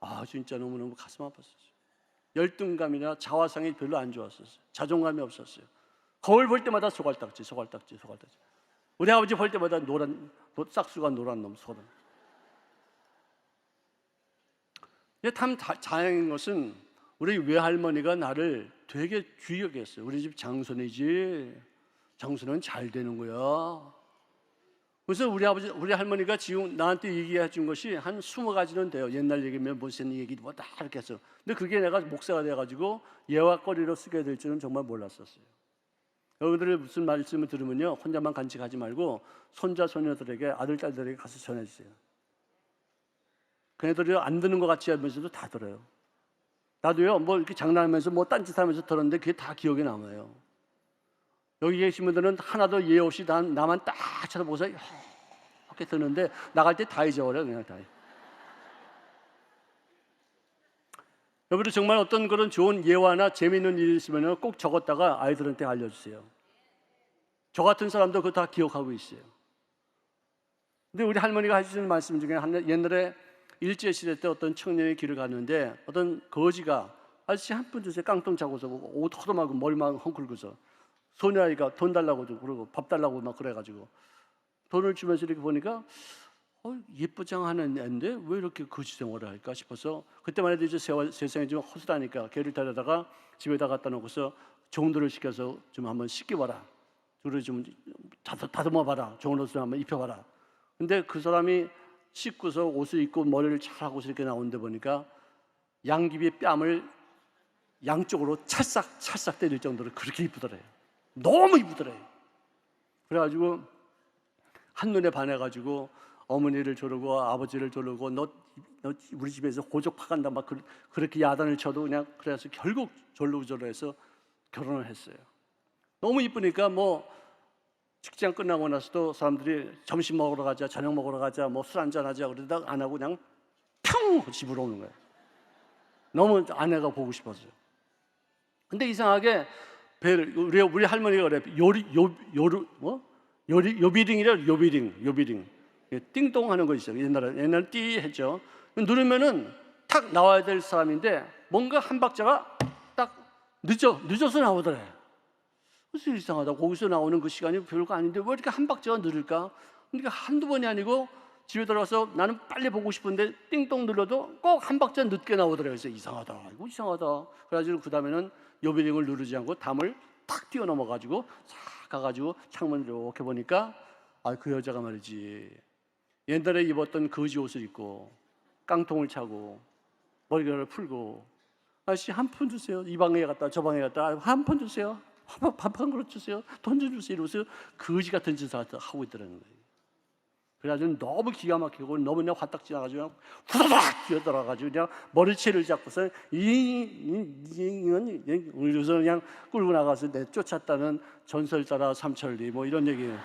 아 진짜 너무너무 가슴 아팠었어요. 열등감이나 자화상이 별로 안 좋았었어요. 자존감이 없었어요. 거울 볼 때마다 손가락지. 우리 아버지 볼 때마다 노란 싹수가 노란 놈 소름. 근데 참 다행인 것은 우리 외할머니가 나를 되게 귀여했어요. 우리 집 장손이지. 장손은 잘 되는 거야. 그래서 우리 아버지, 우리 할머니가 지금 나한테 얘기해 준 것이 한 20가지는 돼요. 옛날 얘기면 무슨 얘기 뭐 다 이렇게 했어. 근데 그게 내가 목사가 돼가지고 예화거리로 쓰게 될 줄은 정말 몰랐었어요. 여러분들이 무슨 말씀을 들으면요, 혼자만 간직하지 말고 손자 손녀들에게 아들 딸들에게 가서 전해주세요. 그네들이 안 듣는 것 같이 하면서도 다 들어요. 나도요, 뭐 이렇게 장난하면서 뭐 딴짓하면서 들었는데 그게 다 기억에 남아요. 여기 계신 분들은 하나도 예 없이 나만 딱 쳐다보고서 이렇게 듣는데 나갈 때 다 잊어버려요. 그냥 다. 여러분들 정말 어떤 그런 좋은 예화나 재미있는 일이 있으면 꼭 적었다가 아이들한테 알려주세요. 저 같은 사람도 그거 다 기억하고 있어요. 근데 우리 할머니가 하시는 말씀 중에 옛날에 일제시대 때 어떤 청년이 길을 갔는데 어떤 거지가 아저씨 한 푼 주세요. 깡통 차고서 옷 허름하고 머리만 헝클고서 소녀아이가 돈 달라고 그러고 밥 달라고 막 그래가지고 돈을 주면서 이렇게 보니까 예쁘장하는 애인데 왜 이렇게 거지 생활을 할까 싶어서 그때만 해도 이제 세상이 좀 허술하니까 걔를 데려다가 집에다 갖다 놓고서 종들을 시켜서 좀 한번 씻겨봐라. 그리고 좀 다듬어봐라. 좋은 옷을 한번 입혀봐라. 근데 그 사람이 씻고서 옷을 입고 머리를 잘 하고서 이렇게 나오는데 보니까 양귀비의 뺨을 양쪽으로 찰싹 때릴 정도로 그렇게 이쁘더래요. 너무 이쁘더래요. 그래가지고 한눈에 반해가지고 어머니를 조르고 아버지를 조르고 너 우리 집에서 고적 파간다 막 그렇게 야단을 쳐도 그냥 그래서 결국 졸로저로해서 결혼을 했어요. 너무 이쁘니까 뭐 직장 끝나고 나서도 사람들이 점심 먹으러 가자, 저녁 먹으러 가자, 뭐 술 한잔 하자 그러다 안 하고 그냥 평 집으로 오는 거예요. 너무 아내가 보고 싶었어요. 근데 이상하게 우리 할머니가 그래 요비링이래. 요비링 띵동 하는 거 있어요. 옛날에 띠 했죠. 누르면은 탁 나와야 될 사람인데 뭔가 한 박자가 딱 늦어서 나오더래. 그래서 이상하다. 거기서 나오는 그 시간이 별거 아닌데 왜 이렇게 한 박자가 느릴까? 그러니까 한두 번이 아니고 집에 들어가서 나는 빨리 보고 싶은데 띵동 눌러도 꼭 한 박자 늦게 나오더래. 그래서 이상하다. 이거 이상하다. 그래가지고 그 다음에는 요비링을 누르지 않고 담을 탁 뛰어넘어가지고 싹 가가지고 창문을 이렇게 보니까 그 여자가 말이지 옛날에 입었던 거지 옷을 입고 깡통을 차고 머리를 풀고 아저씨 한 푼 주세요. 이 방에 갔다 저 방에 갔다 한 푼 주세요. 밥 한 그릇 주세요. 돈 좀 주세요. 이러면서 거지 같은 짓을 하고 있더라는 거예요. 그래가지고 너무 기가 막히고 너무 그냥 화딱 지나가지고 그냥 후다닥 뛰어들어가지고 그냥 머리채를 잡고서 그래서 그냥 끌고 나가서 내 쫓았다는 전설 따라 삼천리 뭐 이런 얘기예요.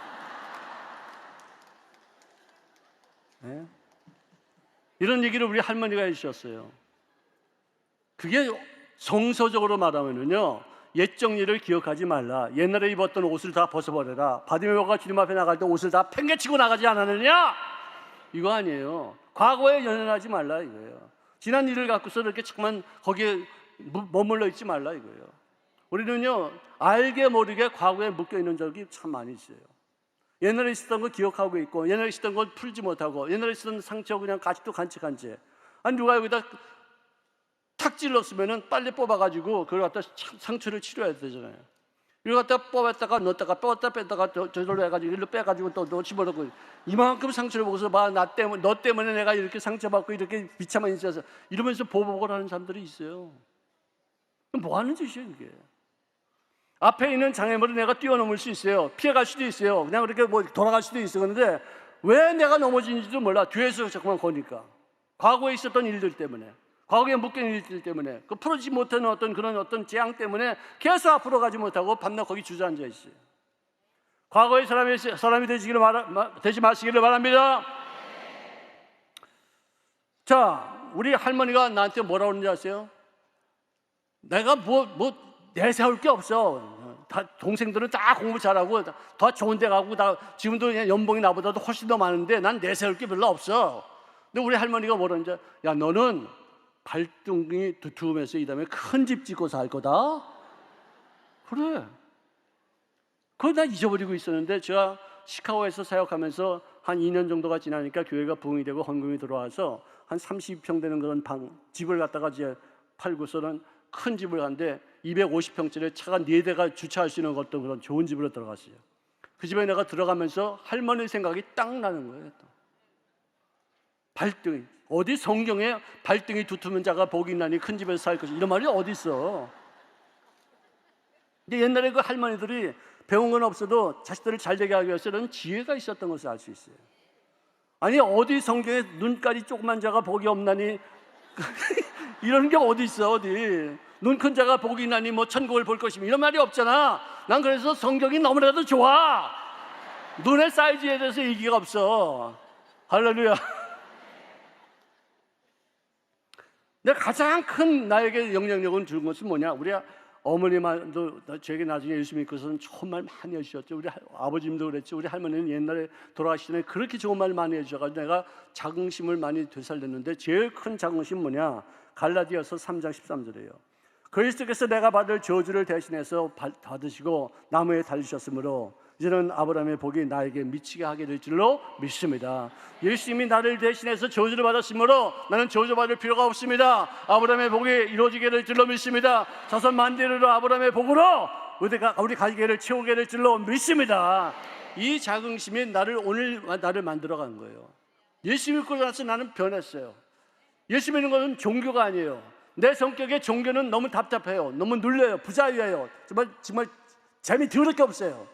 네? 이런 얘기를 우리 할머니가 해주셨어요. 그게 성서적으로 말하면은요, 옛 정리를 기억하지 말라. 옛날에 입었던 옷을 다 벗어버려라. 바디메오가 주님 앞에 나갈 때 옷을 다 팽개치고 나가지 않았느냐? 이거 아니에요. 과거에 연연하지 말라 이거예요. 지난 일을 갖고서 이렇게 자꾸만 거기에 머물러 있지 말라 이거예요. 우리는요, 알게 모르게 과거에 묶여 있는 적이 참 많이 있어요. 옛날에 있었던 거 기억하고 있고, 옛날에 있었던 걸 풀지 못하고, 옛날에 있었던 상처 그냥 아직도 간직한 채. 아니 누가 여기다 탁 찔렀으면은 빨리 뽑아가지고 그걸 갖다 상처를 치료해야 되잖아요. 이걸 갖다 뽑았다가 넣었다가 뽑았다 뺐다가 저절로 해가지고 일로 빼가지고 또 집어넣고 이만큼 상처를 먹어서 봐, 나 때문에 너 때문에 내가 이렇게 상처받고 이렇게 비참한 있어서 이러면서 보복을 하는 사람들이 있어요. 뭐 하는 짓이에요 이게? 앞에 있는 장애물을 내가 뛰어넘을 수 있어요. 피해갈 수도 있어요. 그냥 그렇게 뭐 돌아갈 수도 있어요. 그런데 왜 내가 넘어진지도 몰라. 뒤에서 자꾸만 거니까. 과거에 있었던 일들 때문에, 과거에 묶여있는 일들 때문에, 그 풀어지지 못하는 어떤 재앙 때문에 계속 앞으로 가지 못하고 밤낮 거기 주저앉아 있어요. 과거의 사람이 되지 마시기를 바랍니다. 자, 우리 할머니가 나한테 뭐라고 그러는지 아세요? 내가 내세울 게 없어. 다 동생들은 다 공부 잘하고 더 좋은 데 가고 지금도 그냥 연봉이 나보다도 훨씬 더 많은데 난 내세울 게 별로 없어. 근데 우리 할머니가 뭐라는지, 야 너는 발등이 두툼해서 이 다음에 큰 집 짓고 살 거다. 그래. 그걸 나 잊어버리고 있었는데 제가 시카고에서 사역하면서 한 2년 정도가 지나니까 교회가 부흥이 되고 헌금이 들어와서 한 30평 되는 그런 집을 갖다가 이제 팔고서는 큰 집을 갔는데 250평짜리 차가 4대가 주차할 수 있는 어떤 그런 좋은 집으로 들어갔어요. 그 집에 내가 들어가면서 할머니 생각이 딱 나는 거예요. 발등이, 어디 성경에 발등이 두툼한 자가 복이 있나니 큰 집에서 살 것이 이런 말이 어디 있어? 근데 옛날에 그 할머니들이 배운 건 없어도 자식들을 잘 되게 하기 위해서는 지혜가 있었던 것을 알 수 있어요. 아니 어디 성경에 눈깔이 조그만 자가 복이 없나니 이런 게 어디 있어? 어디 눈 큰 자가 복이 있나니 뭐 천국을 볼 것이며 이런 말이 없잖아. 난 그래서 성경이 너무나도 좋아. 눈의 사이즈에 대해서 얘기가 없어. 할렐루야. 근데 가장 큰 나에게 영향력을 준 것은 뭐냐? 우리 어머니도 저에게 나중에 예수 믿고서는 좋은 말 많이 해주셨죠. 우리 아버님도 그랬죠. 우리 할머니는 옛날에 돌아가시기 전에 그렇게 좋은 말 많이 해주셔가지고 내가 자긍심을 많이 되살렸는데 제일 큰 자긍심은 뭐냐? 갈라디아서 3장 13절이에요. 그리스도께서 내가 받을 저주를 대신해서 받으시고 나무에 달리셨으므로 이제는 아브라함의 복이 나에게 미치게 하게 될 줄로 믿습니다. 예수님이 나를 대신해서 저주를 받았으므로 나는 저주받을 필요가 없습니다. 아브라함의 복이 이루어지게 될 줄로 믿습니다. 자손 만대로 아브라함의 복으로 우리 가지게를 채우게 될 줄로 믿습니다. 이 자긍심이 오늘 나를 만들어간 거예요. 예수 믿고 나서 나는 변했어요. 예수 믿는 것은 종교가 아니에요. 내 성격에 종교는 너무 답답해요. 너무 눌려요. 부자유예요. 정말 재미 더럽게 없어요.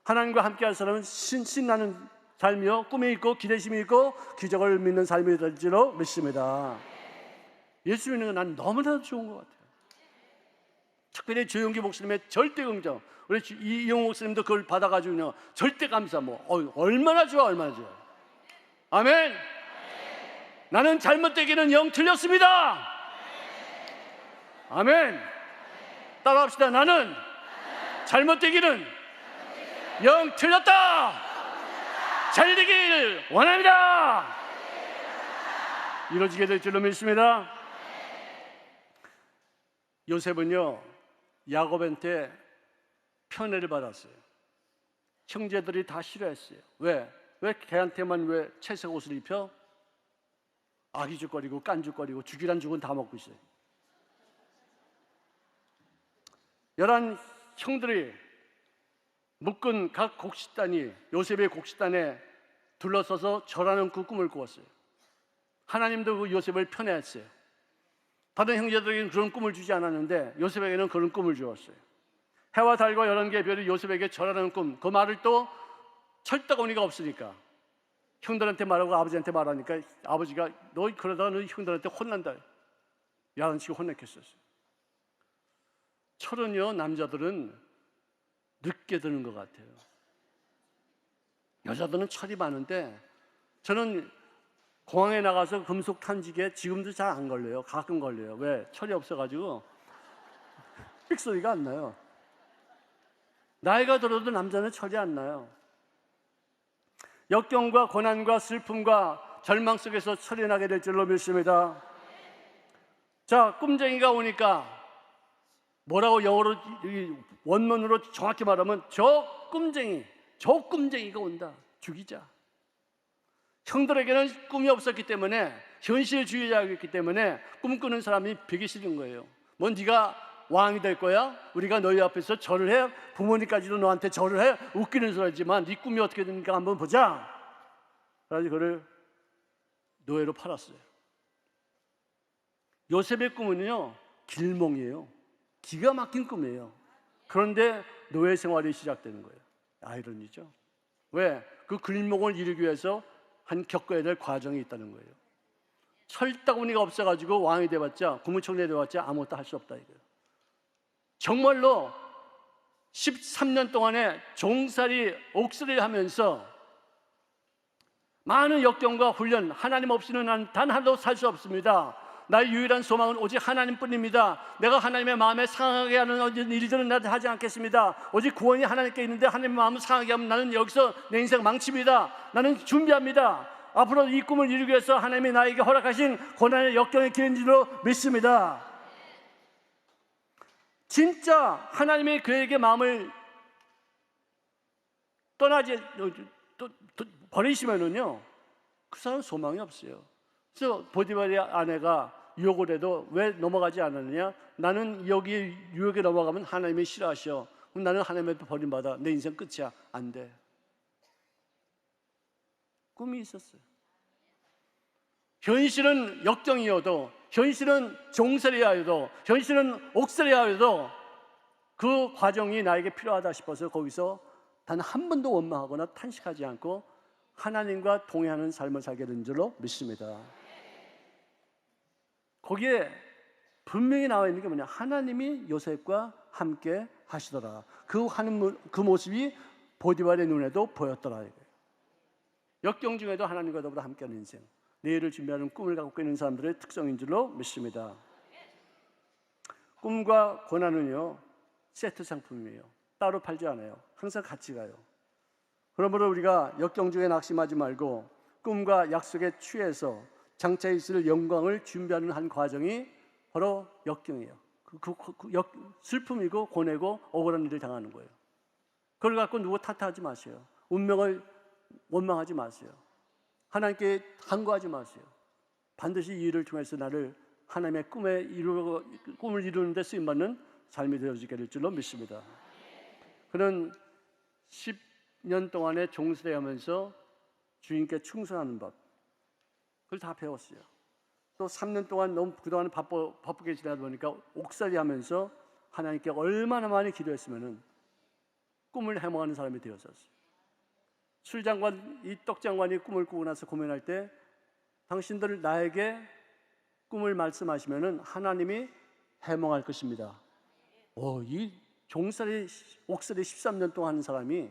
하나님과 함께할 사람은 신나는 삶이요, 꿈이 있고 기대심이 있고 기적을 믿는 삶이 될 줄로 믿습니다. 예수 믿는 건 난 너무나 좋은 것 같아요. 특별히 조용기 목사님의 절대 긍정, 우리 이용 목사님도 그걸 받아가지고 절대 감사, 얼마나 좋아, 얼마나 좋아. 아멘. 나는 잘못되기는 영 틀렸습니다. 아멘. 따라합시다. 나는 잘못되기는 영 틀렸다. 잘 되길 원합니다. 이루어지게 될 줄로 믿습니다. 요셉은요, 야곱한테 편애를 받았어요. 형제들이 다 싫어했어요. 왜 걔한테만 왜 채색 옷을 입혀? 아기죽거리고 깐죽거리고 죽이란 죽은 다 먹고 있어요. 11 형들이 묶은 각 곡식단이 요셉의 곡식단에 둘러서서 절하는 그 꿈을 꾸었어요. 하나님도 그 요셉을 편애했어요. 다른 형제들에게는 그런 꿈을 주지 않았는데 요셉에게는 그런 꿈을 주었어요. 해와 달과 11개의 별이 요셉에게 절하는 꿈, 그 말을 또 철다거니가 없으니까 형들한테 말하고 아버지한테 말하니까 아버지가 너 그러다가 너 형들한테 혼난다. 야단치고 혼냈겠어요. 철은요, 남자들은 늦게 드는 것 같아요. 여자들은 철이 많은데 저는 공항에 나가서 금속 탐지기에 지금도 잘 안 걸려요. 가끔 걸려요. 왜? 철이 없어가지고 삑소리가 안 나요. 나이가 들어도 남자는 철이 안 나요. 역경과 고난과 슬픔과 절망 속에서 철이 나게 될 줄로 믿습니다. 자, 꿈쟁이가 오니까 뭐라고 영어로 원문으로 정확히 말하면 저 꿈쟁이가 온다. 죽이자. 형들에게는 꿈이 없었기 때문에 현실주의자였기 때문에 꿈꾸는 사람이 되기 싫은 거예요. 뭐 네가 왕이 될 거야? 우리가 너희 앞에서 절을 해? 부모님까지도 너한테 절을 해? 웃기는 소리지만 네 꿈이 어떻게 되는가 한번 보자. 그래서 그를 노예로 팔았어요. 요셉의 꿈은요, 길몽이에요. 기가 막힌 꿈이에요. 그런데 노예 생활이 시작되는 거예요. 아이러니죠. 왜? 그 길몽을 이루기 위해서 겪어야 될 과정이 있다는 거예요. 철다구니가 없어가지고 왕이 돼봤자, 국무총리 돼봤자 아무것도 할 수 없다 이거예요. 정말로 13년 동안에 종살이 옥살이 하면서 많은 역경과 훈련, 하나님 없이는 난 단 하나도 살 수 없습니다. 나의 유일한 소망은 오직 하나님뿐입니다. 내가 하나님의 마음에 상하게 하는 일들은 나도 하지 않겠습니다. 오직 구원이 하나님께 있는데 하나님의 마음을 상하게 하면 나는 여기서 내 인생 망칩니다. 나는 준비합니다. 앞으로 이 꿈을 이루기 위해서 하나님이 나에게 허락하신 고난의 역경의 길인 줄로 믿습니다. 진짜 하나님이 그에게 마음을 버리시면은요, 그 사람은 소망이 없어요. 그래서 보디발의 아내가 유혹을 해도 왜 넘어가지 않았느냐? 나는 여기 유혹에 넘어가면 하나님이 싫어하셔. 그럼 나는 하나님의 버림받아. 내 인생 끝이야. 안 돼. 꿈이 있었어요. 현실은 역경이어도, 현실은 종살이하여도, 현실은 옥살이하여도 그 과정이 나에게 필요하다 싶어서 거기서 단 한 번도 원망하거나 탄식하지 않고 하나님과 동행하는 삶을 살게 된 줄로 믿습니다. 거기에 분명히 나와 있는 게 뭐냐? 하나님이 요셉과 함께 하시더라. 그 모습이 보디발의 눈에도 보였더라. 이거예요. 역경 중에도 하나님과 더불어 함께하는 인생, 내일을 준비하는 꿈을 갖고 있는 사람들의 특성인 줄로 믿습니다. 꿈과 고난은요, 세트 상품이에요. 따로 팔지 않아요. 항상 같이 가요. 그러므로 우리가 역경 중에 낙심하지 말고 꿈과 약속에 취해서 장차 있을 영광을 준비하는 한 과정이 바로 역경이에요. 슬픔이고 고뇌고 억울한 일을 당하는 거예요. 그걸 갖고 누구 탓하지 마세요. 운명을 원망하지 마세요. 하나님께 간구하지 마세요. 반드시 이 일을 통해서 나를 하나님의 꿈을 이루는 데 쓰임받는 삶이 되어지게 될 줄로 믿습니다. 그는 10년 동안의 종살이하면서 주인께 충성하는 법, 그걸 다 배웠어요. 또 3년 동안 너무 그동안 바쁘게 지내다 보니까 옥살이 하면서 하나님께 얼마나 많이 기도했으면은 꿈을 해몽하는 사람이 되었었어요. 술장관, 이 떡장관이 꿈을 꾸고 나서 고민할 때 당신들 나에게 꿈을 말씀하시면은 하나님이 해몽할 것입니다. 이 종살이, 옥살이 13년 동안 하는 사람이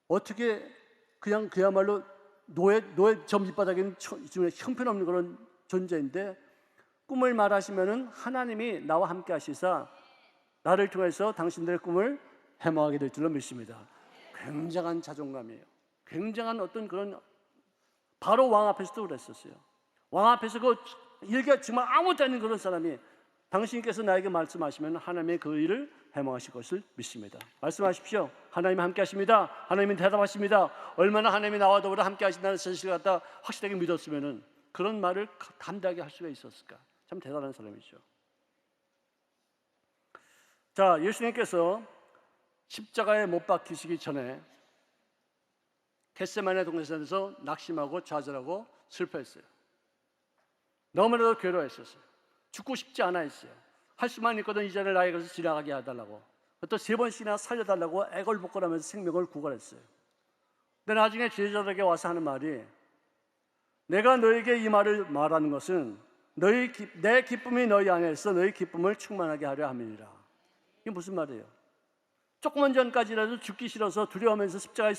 어떻게 그냥 그야말로 노예 저 밑바닥에는 형편없는 그런 존재인데 꿈을 말하시면은 하나님이 나와 함께 하시사 나를 통해서 당신들의 꿈을 해몽하게 될 줄로 믿습니다. 굉장한 자존감이에요. 굉장한 어떤 그런, 바로 왕 앞에서도 그랬었어요. 왕 앞에서 그 일가 정말 아무것도 아닌 그런 사람이 당신께서 나에게 말씀하시면 하나님의 그 일을 해몽하실 것을 믿습니다. 말씀하십시오. 하나님이 함께 하십니다. 하나님이 대답하십니다. 얼마나 하나님이 나와 더불어 함께 하신다는 사실을 갖다 확실하게 믿었으면은 그런 말을 담대하게 할 수가 있었을까? 참 대단한 사람이죠. 자, 예수님께서 십자가에 못 박히시기 전에 겟세마네 동산에서 낙심하고 좌절하고 슬퍼했어요. 너무나도 괴로워했었어요. 죽고 싶지 않아 했어요. 할 수만 있거든 이 자리를 나에게서 지나가게 해달라고. 또 3번씩이나 살려달라고 애걸복걸하면서 생명을 구걸했어요. 근데 나중에 제자들에게 와서 하는 말이, 내가 너에게 이 말을 말하는 것은 내 기쁨이 너희 안에 있어 너희 기쁨을 충만하게 하려 함이니라. 이게 무슨 말이에요? 조금만 전까지라도 죽기 싫어서 두려워하면서 십자가의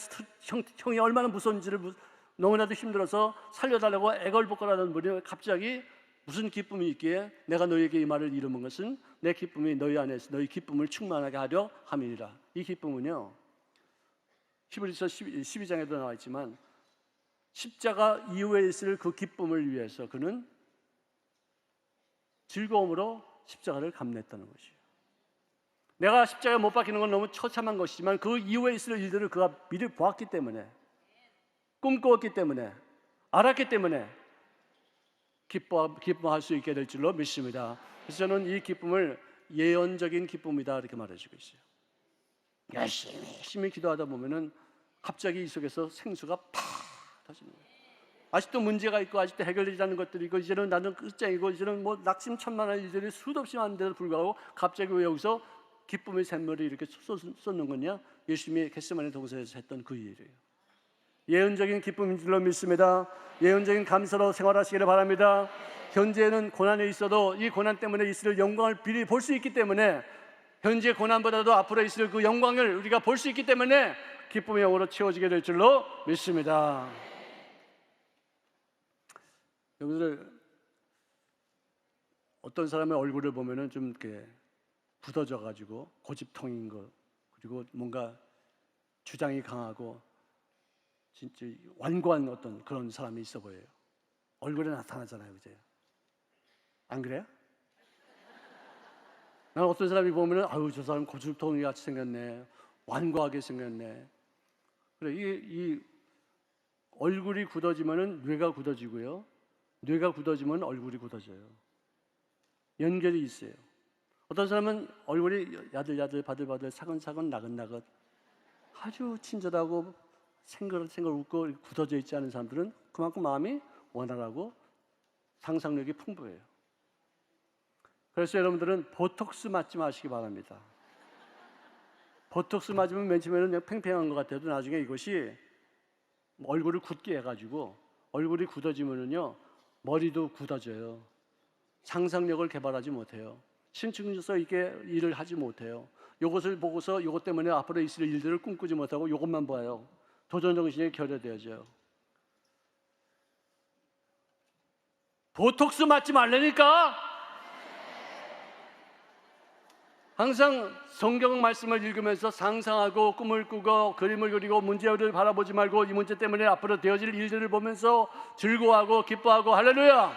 형이 얼마나 무서운지를 너무나도 힘들어서 살려달라고 애걸복걸하는 분이 갑자기 무슨 기쁨이 있기에 내가 너희에게 이 말을 이루는 것은 내 기쁨이 너희 안에 있어 너희 기쁨을 충만하게 하려 함이니라. 이 기쁨은요, 히브리서 12장에도 나와 있지만 십자가 이후에 있을 그 기쁨을 위해서 그는 즐거움으로 십자가를 감내했다는 것이에요. 내가 십자가에 못 박히는 건 너무 처참한 것이지만 그 이후에 있을 일들을 그가 미리 보았기 때문에, 꿈꾸었기 때문에, 알았기 때문에 기뻐할 수 있게 될 줄로 믿습니다. 그래서 저는 이 기쁨을 예언적인 기쁨이다 이렇게 말해주고 있어요. 열심히 기도하다 보면은 갑자기 이 속에서 생수가 팍 터지는 거예요. 아직도 문제가 있고 아직도 해결되지 않는 것들이 있고 이제는 나는 끝장이고 이제는 뭐 낙심천만한 일들이 수도 없이 많은데도 불구하고 갑자기 왜 여기서 기쁨의 샘물이 이렇게 쏟는 거냐? 예수님이 겟세마네 동산에서 했던 그 일이에요. 예언적인 기쁨인 줄로 믿습니다. 예언적인 감사로 생활하시기를 바랍니다. 현재는 고난에 있어도 이 고난 때문에 있을 영광을 미리 볼 수 있기 때문에, 현재 고난보다도 앞으로 있을 그 영광을 우리가 볼 수 있기 때문에 기쁨의 영으로 채워지게 될 줄로 믿습니다. 여러분들, 어떤 사람의 얼굴을 보면은 좀 이렇게 굳어져 가지고 고집통인 거, 그리고 뭔가 주장이 강하고 진짜 완고한 어떤 그런 사람이 있어 보여요. 얼굴에 나타나잖아요, 그죠? 안 그래요? 나는 어떤 사람이 보면은 아유 저 사람 고집통이 같이 생겼네, 완고하게 생겼네. 그래, 이 얼굴이 굳어지면은 뇌가 굳어지고요, 뇌가 굳어지면 얼굴이 굳어져요. 연결이 있어요. 어떤 사람은 얼굴이 야들야들 바들바들 사근사근 나긋나긋 아주 친절하고 생글생글 웃고 굳어져 있지 않은 사람들은 그만큼 마음이 원활하고 상상력이 풍부해요. 그래서 여러분들은 보톡스 맞지 마시기 바랍니다. 보톡스 맞으면 맨 처음에는 그냥 팽팽한 것 같아도 나중에 이것이 얼굴을 굳게 해가지고, 얼굴이 굳어지면은요 머리도 굳어져요. 상상력을 개발하지 못해요. 심층져서 이게 일을 하지 못해요. 이것을 보고서 이것 때문에 앞으로 있을 일들을 꿈꾸지 못하고 이것만 봐요. 도전정신이 결여되어져요. 보톡스 맞지 말라니까. 항상 성경 말씀을 읽으면서 상상하고 꿈을 꾸고 그림을 그리고 문제를 바라보지 말고 이 문제 때문에 앞으로 되어질 일들을 보면서 즐거워하고 기뻐하고 할렐루야.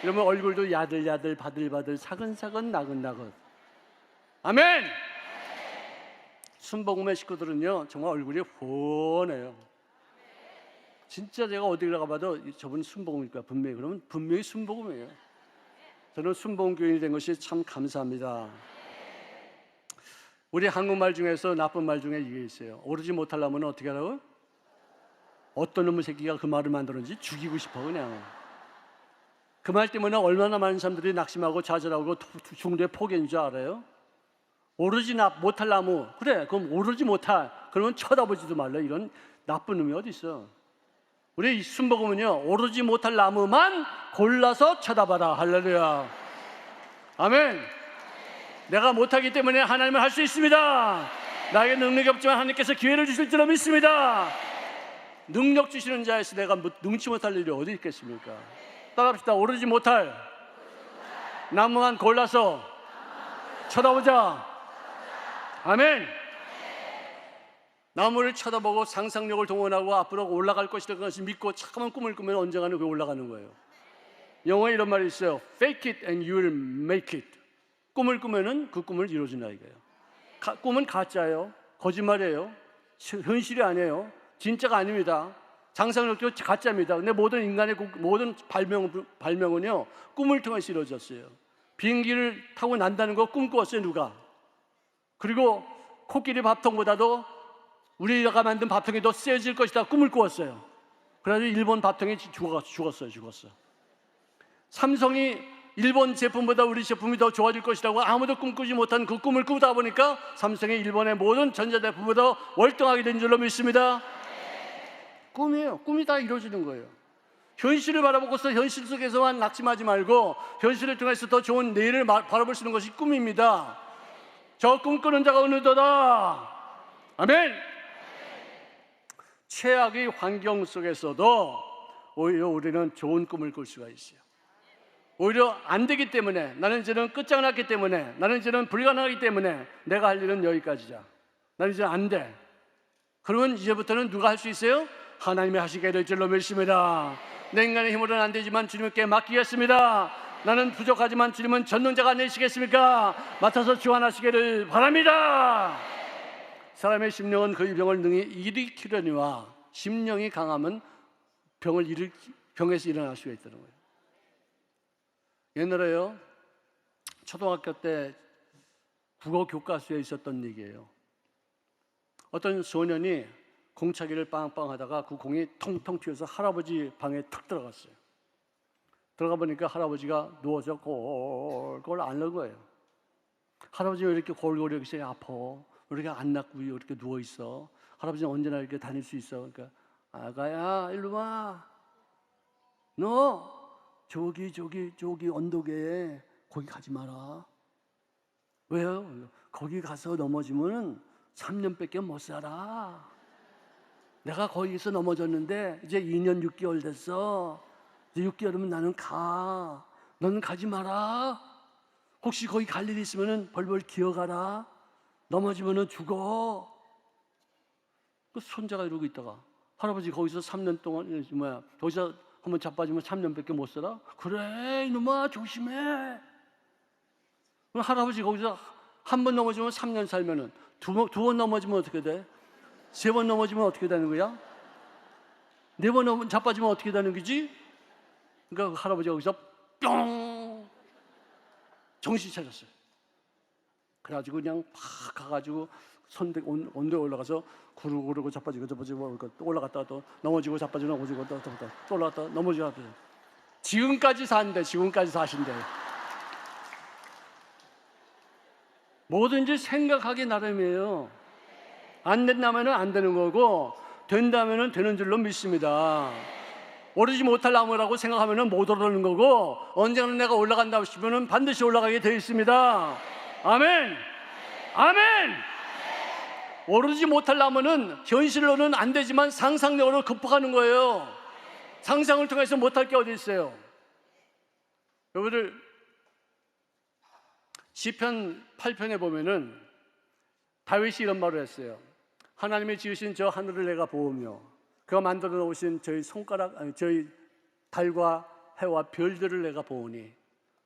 이러면 얼굴도 야들야들 바들바들 사근사근 나긋나긋. 아멘. 순복음의 식구들은요 정말 얼굴이 훤해요. 진짜 제가 어디 가봐도 저분 순복음일 거야 분명히. 그러면 분명히 순복음이에요. 저는 순복음 교인이 된 것이 참 감사합니다. 우리 한국말 중에서 나쁜 말 중에 이게 있어요. 오르지 못하려면 어떻게 하라고? 어떤 놈의 새끼가 그 말을 만들었는지 죽이고 싶어 그냥. 그 말 때문에 얼마나 많은 사람들이 낙심하고 좌절하고 중도에 포기한 줄 알아요? 오르지 못할 나무. 그래, 그럼 오르지 못할. 그러면 쳐다보지도 말라. 이런 나쁜 놈이 어디 있어? 우리 순복음은요 오르지 못할 나무만 골라서 쳐다봐라. 할렐루야. 아멘. 내가 못하기 때문에 하나님은 할 수 있습니다. 나에게 능력이 없지만 하나님께서 기회를 주실 줄로 믿습니다. 능력 주시는 자에서 내가 능치 못할 일이 어디 있겠습니까? 따라합시다. 오르지 못할 나무만 골라서 쳐다보자. 아멘. 나무를 쳐다보고 상상력을 동원하고 앞으로 올라갈 것이라는 것을 믿고 착한 꿈을 꾸면 언젠가는 그게 올라가는 거예요. 영어에 이런 말이 있어요. Fake it and you will make it. 꿈을 꾸면은 그 꿈을 이루어진다 이거예요. 꿈은 가짜예요. 거짓말이에요. 현실이 아니에요. 진짜가 아닙니다. 상상력도 가짜입니다. 근데 모든 인간의 모든 발명은요 꿈을 통해서 이루어졌어요. 비행기를 타고 난다는 거 꿈꾸었어요 누가? 그리고 코끼리 밥통보다도 우리가 만든 밥통이 더 세질 것이다 꿈을 꾸었어요. 그래가지고 일본 밥통이 죽었어요. 삼성이 일본 제품보다 우리 제품이 더 좋아질 것이라고 아무도 꿈꾸지 못한 그 꿈을 꾸다 보니까 삼성이 일본의 모든 전자제품보다 월등하게 된 줄로 믿습니다. 꿈이에요. 꿈이 다 이루어지는 거예요. 현실을 바라보고서 현실 속에서만 낙심하지 말고 현실을 통해서 더 좋은 내일을 바라볼 수 있는 것이 꿈입니다. 저 꿈꾸는 자가 어느더라. 아멘. 최악의 환경 속에서도 오히려 우리는 좋은 꿈을 꿀 수가 있어요. 오히려 안 되기 때문에, 나는 이제는 끝장났기 때문에, 나는 이제는 불가능하기 때문에 내가 할 일은 여기까지자. 나는 이제 안 돼. 그러면 이제부터는 누가 할 수 있어요? 하나님이 하시게 될 줄로 믿습니다. 내 인간의 힘으로는 안 되지만 주님께 맡기겠습니다. 나는 부족하지만 주님은 전능자가 아니시겠습니까? 맡아서 주관하시기를 바랍니다. 사람의 심령은 그 병을 능히 일으키려니와 심령이 강하면 병에서 일어날 수가 있다는 거예요. 옛날에요, 초등학교 때 국어 교과서에 있었던 얘기예요. 어떤 소년이 공차기를 빵빵 하다가 그 공이 통통 튀어서 할아버지 방에 탁 들어갔어요. 들어가 보니까 할아버지가 누워서 골골 앓는 거예요. 할아버지가 왜 이렇게 골골 이렇게 아파? 왜 이렇게 안 낫고 이렇게 누워있어? 할아버지는 언제나 이렇게 다닐 수 있어. 그러니까 아가야 일로 와. 너 저기 언덕에 거기 가지 마라. 왜요? 거기 가서 넘어지면 3년밖에 못 살아. 내가 거기서 넘어졌는데 이제 2년 6개월 됐어. 이제 6개월이면 나는 가. 너는 가지 마라. 혹시 거기 갈 일 있으면 벌벌 기어가라. 넘어지면 죽어. 그 손자가 이러고 있다가 할아버지 거기서 3년 동안 거기서 한번 자빠지면 3년밖에 못 살아? 그래 이놈아 조심해. 그럼 할아버지 거기서 한 번 넘어지면 3년 살면은 두 번 넘어지면 어떻게 돼? 3번 넘어지면 어떻게 되는 거야? 4번 자빠지면 어떻게 되는 거지? 그러니까 할아버지가 거기서 뿅 정신 차렸어요. 그래가지고 그냥 팍 가가지고 언덕에 올라가서 구르고 자빠지고 또 올라갔다가 또 넘어지고 자빠지고 넘어지고 또 올라갔다가 넘어지고 지금까지 사신대. 뭐든지 생각하기 나름이에요. 안 된다면 안 되는 거고 된다면 되는 줄로 믿습니다. 오르지 못할 나무라고 생각하면 못 오르는 거고 언젠가는 내가 올라간다고 싶으면 반드시 올라가게 되어 있습니다. 아멘. 아멘. 오르지 못할 나무는 현실로는 안 되지만 상상력으로 극복하는 거예요. 상상을 통해서 못할 게 어디 있어요? 여러분들 시편 8편에 보면은 다윗이 이런 말을 했어요. 하나님이 지으신 저 하늘을 내가 보며 그가 만들어 놓으신 저희 달과 해와 별들을 내가 보오니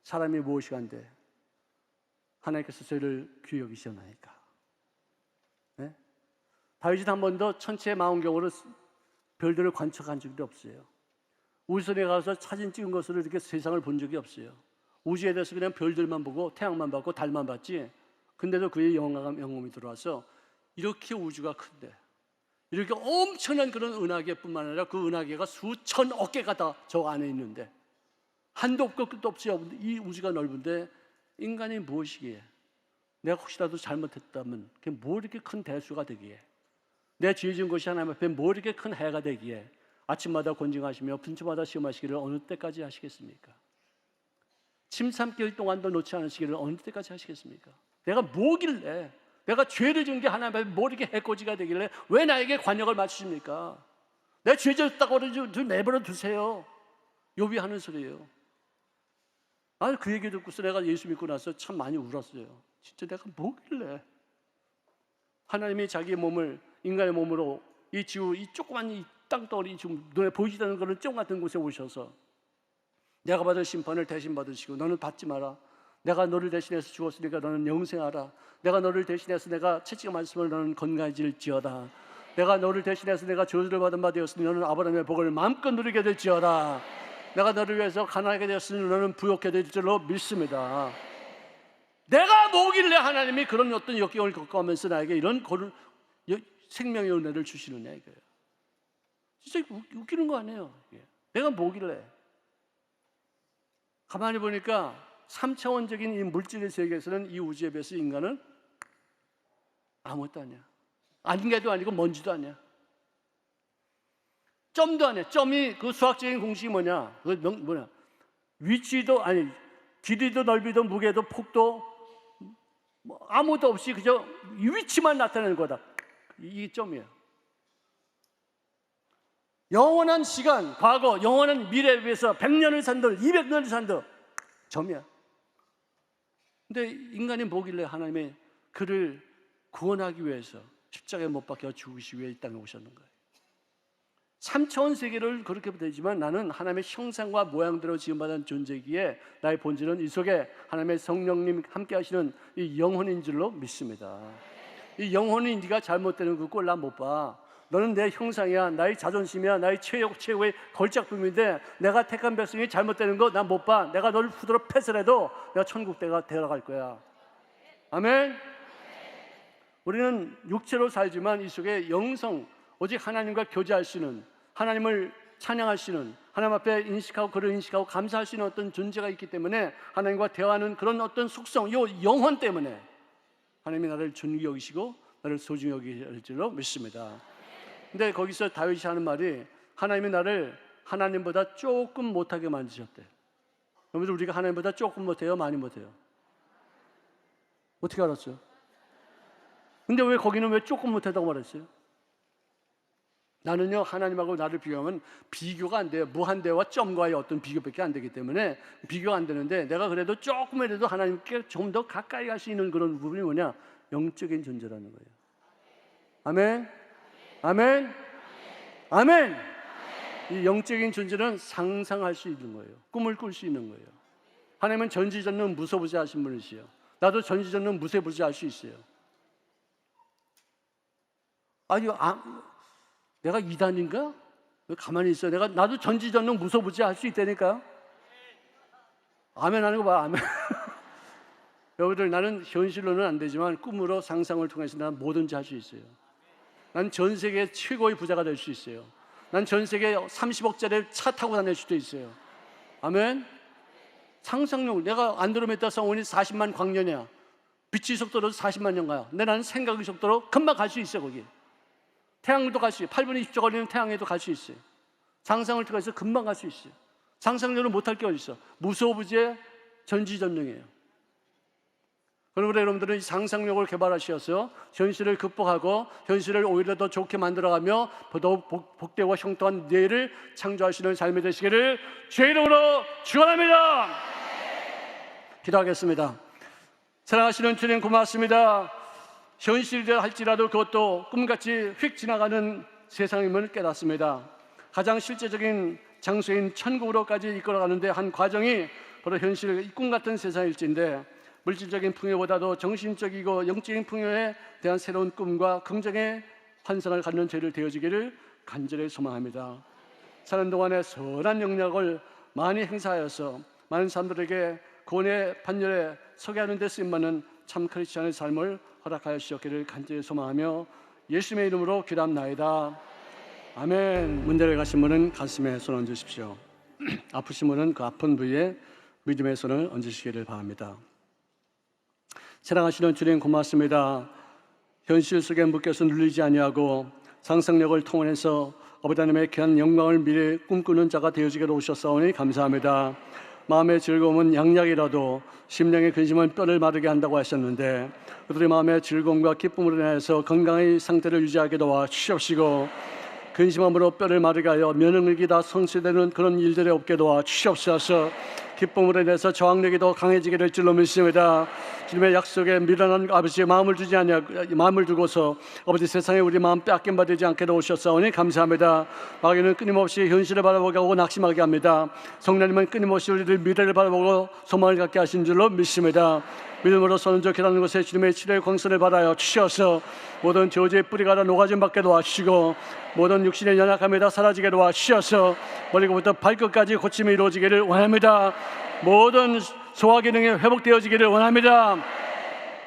사람이 무엇이간데 하나님께서 저희를 귀히 여기시나이까. 네? 다윗이 한 번도 천체의 망원경으로 별들을 관측한 적이 없어요. 우주선에 가서 사진 찍은 것으로 이렇게 세상을 본 적이 없어요. 우주에 대해서 그냥 별들만 보고 태양만 봤고 달만 봤지. 근데도 그의 영감이 들어와서 이렇게 우주가 큰데 이렇게 엄청난 그런 은하계뿐만 아니라 그 은하계가 수천억 개가 다 저 안에 있는데 한도 없고 끝도 없이 이 우주가 넓은데 인간이 무엇이기에 내가 혹시라도 잘못했다면 그게 뭐 이렇게 큰 대수가 되기에 내 죄 지은 것이 하나님 앞에 뭐 이렇게 큰 해가 되기에 아침마다 곤징하시며 분초마다 시험하시기를 어느 때까지 하시겠습니까? 침 삼킬 동안도 놓지 않으시기를 어느 때까지 하시겠습니까? 내가 뭐길래 내가 죄를 지은 게 하나님 앞에 뭐 이렇게 해코지가 되길래 왜 나에게 관역을 맞추십니까? 내가 죄 지었다고 내버려 두세요. 욥이 하는 소리예요. 그 얘기 듣고서 내가 예수 믿고 나서 참 많이 울었어요. 진짜 내가 뭐길래 하나님이 자기의 몸을 인간의 몸으로 이 지구 이 조그만 이 땅덩어리 지금 눈에 보이지 않는 그런 점 같은 곳에 오셔서 내가 받을 심판을 대신 받으시고 너는 받지 마라. 내가 너를 대신해서 죽었으니까 너는 영생하라. 내가 너를 대신해서 내가 채찍을 맞으면 너는 건강해질지어다. 내가 너를 대신해서 내가 저주를 받은 바 되었으니 너는 아브라함의 복을 마음껏 누리게 될지어다. 내가 너를 위해서 가난하게 되었으니 너는 부욕해 될 줄로 믿습니다. 내가 뭐길래 하나님이 그런 어떤 역경을 겪어가면서 나에게 이런 생명의 은혜를 주시느냐 이거예요. 진짜 웃기는 거 아니에요. 내가 뭐길래. 가만히 보니까 3차원적인 이 물질의 세계에서는 이 우주에 비해서 인간은 아무것도 아니야. 아닌 게도 아니고 먼지도 아니야. 점도 안 해. 점이 그 수학적인 공식이 뭐냐? 그 뭐냐? 위치도 아니, 길이도 넓이도 무게도 폭도 뭐 아무도 없이 그저 이 위치만 나타내는 거다. 이 점이에요. 영원한 시간, 과거, 영원한 미래에 비해서 100년을 산들, 200년을 산들 점이야. 근데 인간이 뭐길래 하나님이 그를 구원하기 위해서 십자가에 못 박혀 죽으시기 위해 이 땅에 오셨는 거예요. 3차원 세계를 그렇게 되지만 나는 하나님의 형상과 모양대로 지음받은 존재이기에 나의 본질은 이 속에 하나님의 성령님 함께 하시는 이 영혼인 줄로 믿습니다. 이 영혼이 네가 잘못되는 그 꼴 난 못 봐. 너는 내 형상이야. 나의 자존심이야. 나의 최고의 걸작품인데 내가 택한 백성이 잘못되는 거 난 못 봐. 내가 너를 후드로 패스해도 내가 천국 데려갈 거야. 아멘. 우리는 육체로 살지만 이 속에 영성, 오직 하나님과 교제할 수 있는, 하나님을 찬양할 수 있는, 하나님 앞에 인식하고 그를 인식하고 감사할 수 있는 어떤 존재가 있기 때문에 하나님과 대화하는 그런 어떤 속성, 이 영혼 때문에 하나님이 나를 존귀히 여기시고 나를 소중히 여기실 줄로 믿습니다. 근데 거기서 다윗이 하는 말이 하나님이 나를 하나님보다 조금 못하게 만드셨대. 여러분들 우리가 하나님보다 조금 못해요? 많이 못해요? 어떻게 알았어요? 근데 왜 거기는 왜 조금 못하다고 말했어요? 나는요 하나님하고 나를 비교하면 비교가 안 돼요. 무한대와 점과의 어떤 비교밖에 안 되기 때문에 비교가 안 되는데 내가 그래도 조금이라도 하나님께 좀 더 가까이 갈 수 있는 그런 부분이 뭐냐? 영적인 존재라는 거예요. 아멘? 아멘? 아멘! 이 영적인 존재는 상상할 수 있는 거예요. 꿈을 꿀 수 있는 거예요. 하나님은 전지전능 무소부지하신 분이시요. 나도 전지전능 무소부지할 수 있어요. 아니, 내가 이단인가? 왜 가만히 있어? 나도 전지전능 무소부지할 수 있다니까. 아멘 하는 거 봐. 아멘. 여러분들 나는 현실로는 안 되지만 꿈으로 상상을 통해서 난 뭐든지 할 수 있어요. 난 전 세계 최고의 부자가 될 수 있어요. 난 전 세계 30억짜리 차 타고 다닐 수도 있어요. 아멘. 상상력. 내가 안드로메다 성운이 40만 광년이야. 빛의 속도로 40만 년 가요. 근데 나는 생각의 속도로 금방 갈 수 있어요. 거기 태양도 갈 수 있어요. 8분의 20초 걸리는 태양에도 갈 수 있어요. 상상을 통해서 금방 갈 수 있어요. 상상력은 못할 게 어디 있어. 무소부지의 전지전능이에요. 그러므로 여러분들은 이 상상력을 개발하셔서 현실을 극복하고 현실을 오히려 더 좋게 만들어가며 더욱 복되고 형통한 뇌를 창조하시는 삶이 되시기를 주의 이름으로 축원합니다. 기도하겠습니다. 사랑하시는 주님 고맙습니다. 현실이라 할지라도 그것도 꿈같이 휙 지나가는 세상임을 깨닫습니다. 가장 실제적인 장소인 천국으로까지 이끌어가는데 한 과정이 바로 현실 꿈같은 세상일진데 물질적인 풍요보다도 정신적이고 영적인 풍요에 대한 새로운 꿈과 긍정의 환상을 갖는 죄를 되어지기를 간절히 소망합니다. 사는 동안에 선한 영역을 많이 행사하여서 많은 사람들에게 구원의 판결에 서게 하는 데 쓰임받는 참 크리스찬의 삶을 허락하여 주셨기를 간절히 소망하며 예수님의 이름으로 기도합나이다. 아멘. 문제를 가신 분은 가슴에 손 얹으십시오. 아프신 분은 그 아픈 부위에 믿음의 손을 얹으시기를 바랍니다. 사랑하시는 주님 고맙습니다. 현실 속에 묶여서 눌리지 아니하고 상상력을 통해서 아버지 하나님의 귀한 영광을 미래 꿈꾸는 자가 되어지기로 오셨사오니 감사합니다. 마음의 즐거움은 양약이라도 심령의 근심은 뼈를 마르게 한다고 하셨는데 그들의 마음의 즐거움과 기쁨으로 인해서 건강의 상태를 유지하게 도와 주시옵시고 근심함으로 뼈를 마르게 하여 면역력이 다 성취되는 그런 일들이 없게 도와 주시옵소서. 기쁨으로 인해서 저항력이 더 강해지게 될 줄로 믿습니다. 주님의 약속에 미련한 아버지의 마음을 두고서 아버지 세상에 우리 마음 빼앗김 받지 않게 도우셨사오니 감사합니다. 마귀는 끊임없이 현실을 바라보게 하고 낙심하게 합니다. 성령님은 끊임없이 우리들 미래를 바라보고 소망을 갖게 하신 줄로 믿습니다. 믿음으로 손을 기다리는 곳에 주님의 치료의 광선을 받아요 주셔서 모든 저주의 뿌리가 다 녹아짐 받게 도와주시고 모든 육신의 연약함이 다 사라지게 도와주셔서 머리부터 발끝까지 고침이 이루어지기를 원합니다. 모든 소화기능이 회복되어지기를 원합니다.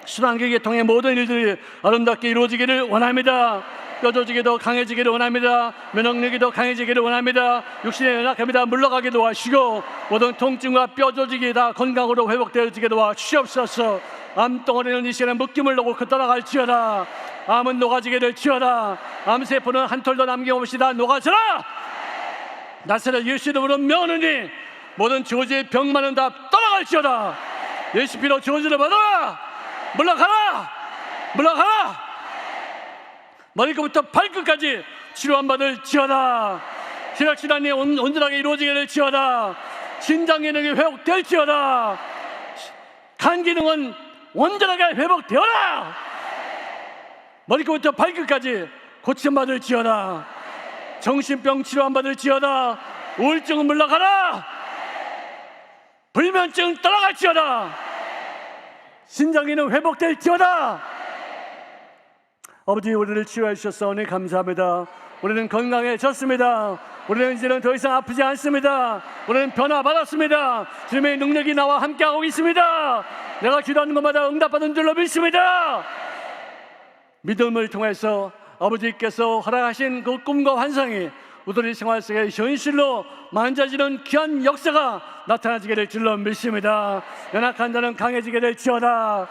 순환계통의 모든 일들이 아름답게 이루어지기를 원합니다. 뼈조직이 더 강해지기를 원합니다. 면역력이 더 강해지기를 원합니다. 육신의 연약함이 다 물러가게 도와주시고 모든 통증과 뼈조직이 다 건강으로 회복되어지게 도와주시옵소서. 암덩어리는 이 시간에 묶임을 놓고 떠나갈지어다. 암은 녹아지게 될지어다. 암세포는 한 톨도 남김없이 다 녹아져라. 나사렛 예수 이름으로 명하노니 모든 저주의 병만은 다 떠나갈지어다. 예수 피로 저주를 받아라. 물러가라. 물러가라. 머리끝부터 발끝까지 치료한 받을지어다. 혈액질환이 온전하게 이루어지기를 지어다. 신장 기능이 회복될지어다. 간 기능은 온전하게 회복되어라. 머리끝부터 발끝까지 고침받을지어다. 정신병 치료한 받을지어다. 우울증은 물러가라. 불면증 떠나갈지어다. 신장 기능 회복될지어다. 아버지, 우리를 치유해 주셨사오니 감사합니다. 우리는 건강해졌습니다. 우리는 이제는 더 이상 아프지 않습니다. 우리는 변화받았습니다. 주님의 능력이 나와 함께하고 있습니다. 내가 기도하는 것마다 응답받은 줄로 믿습니다. 믿음을 통해서 아버지께서 허락하신 그 꿈과 환상이 우리의 생활 속에 현실로 만져지는 귀한 역사가 나타나지게 될 줄로 믿습니다. 연약한 자는 강해지게 될지어다.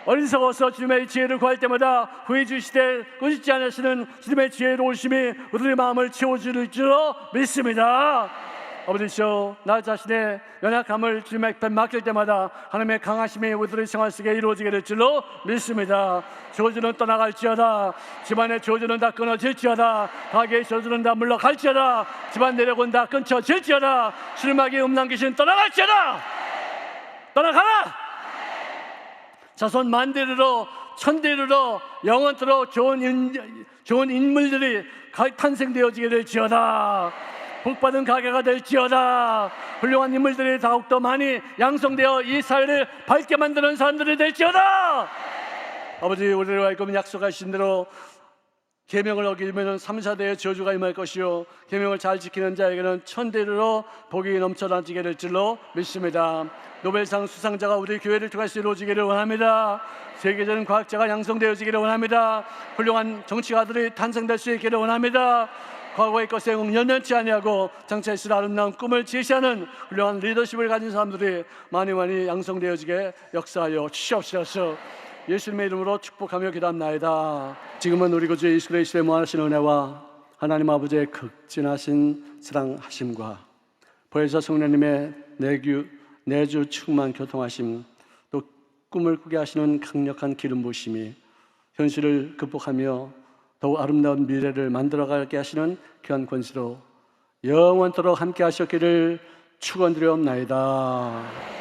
어리석어서 주님의 지혜를 구할 때마다 후회 주시되 꾸짖지 않으시는 주님의 지혜로우심이 우리의 마음을 채워줄 줄로 믿습니다. 아버지시여, 나 자신의 연약함을 주님의 앞에 맡길 때마다 하나님의 강하심이 우리의 생활 속에 이루어지게 될 줄로 믿습니다. 저주는 떠나갈지어다. 집안의 저주는 다 끊어질지어다. 가게의 저주는 다 물러갈지어다. 집안 내력은 다 끊쳐질지어다. 실마귀 음란 귀신 떠나갈지어다. 떠나가라. 자손 만대로 천대로 영원토록 좋은 인물들이 탄생되어지게 될지어다. 복받은 가게가 될지어다. 훌륭한 인물들이 더욱더 많이 양성되어 이 사회를 밝게 만드는 사람들이 될지어다. 아버지, 우리를 알고 약속하신 대로 계명을 어기면 3, 4대의 저주가 임할 것이요 계명을 잘 지키는 자에게는 천대로 복이 넘쳐나지게 될 줄로 믿습니다. 노벨상 수상자가 우리 교회를 통해서 이루어지기를 원합니다. 세계적인 과학자가 양성되어지기를 원합니다. 훌륭한 정치가들이 탄생될 수 있기를 원합니다. 과거의 것에 연연치 아니하고 장차 있을 아름다운 꿈을 제시하는 훌륭한 리더십을 가진 사람들이 많이 양성되어지게 역사하여 주시옵소서. 예수님의 이름으로 축복하며 기도합나이다. 지금은 우리 구주 예수 그리스도의 무한하신 은혜와 하나님 아버지의 극진하신 사랑하심과 보혜사 성령님의 내주 충만 교통하심, 또 꿈을 꾸게 하시는 강력한 기름 부으심이 현실을 극복하며 더욱 아름다운 미래를 만들어가게 하시는 귀한 권세로 영원토록 함께 하셨기를 축원드리옵나이다.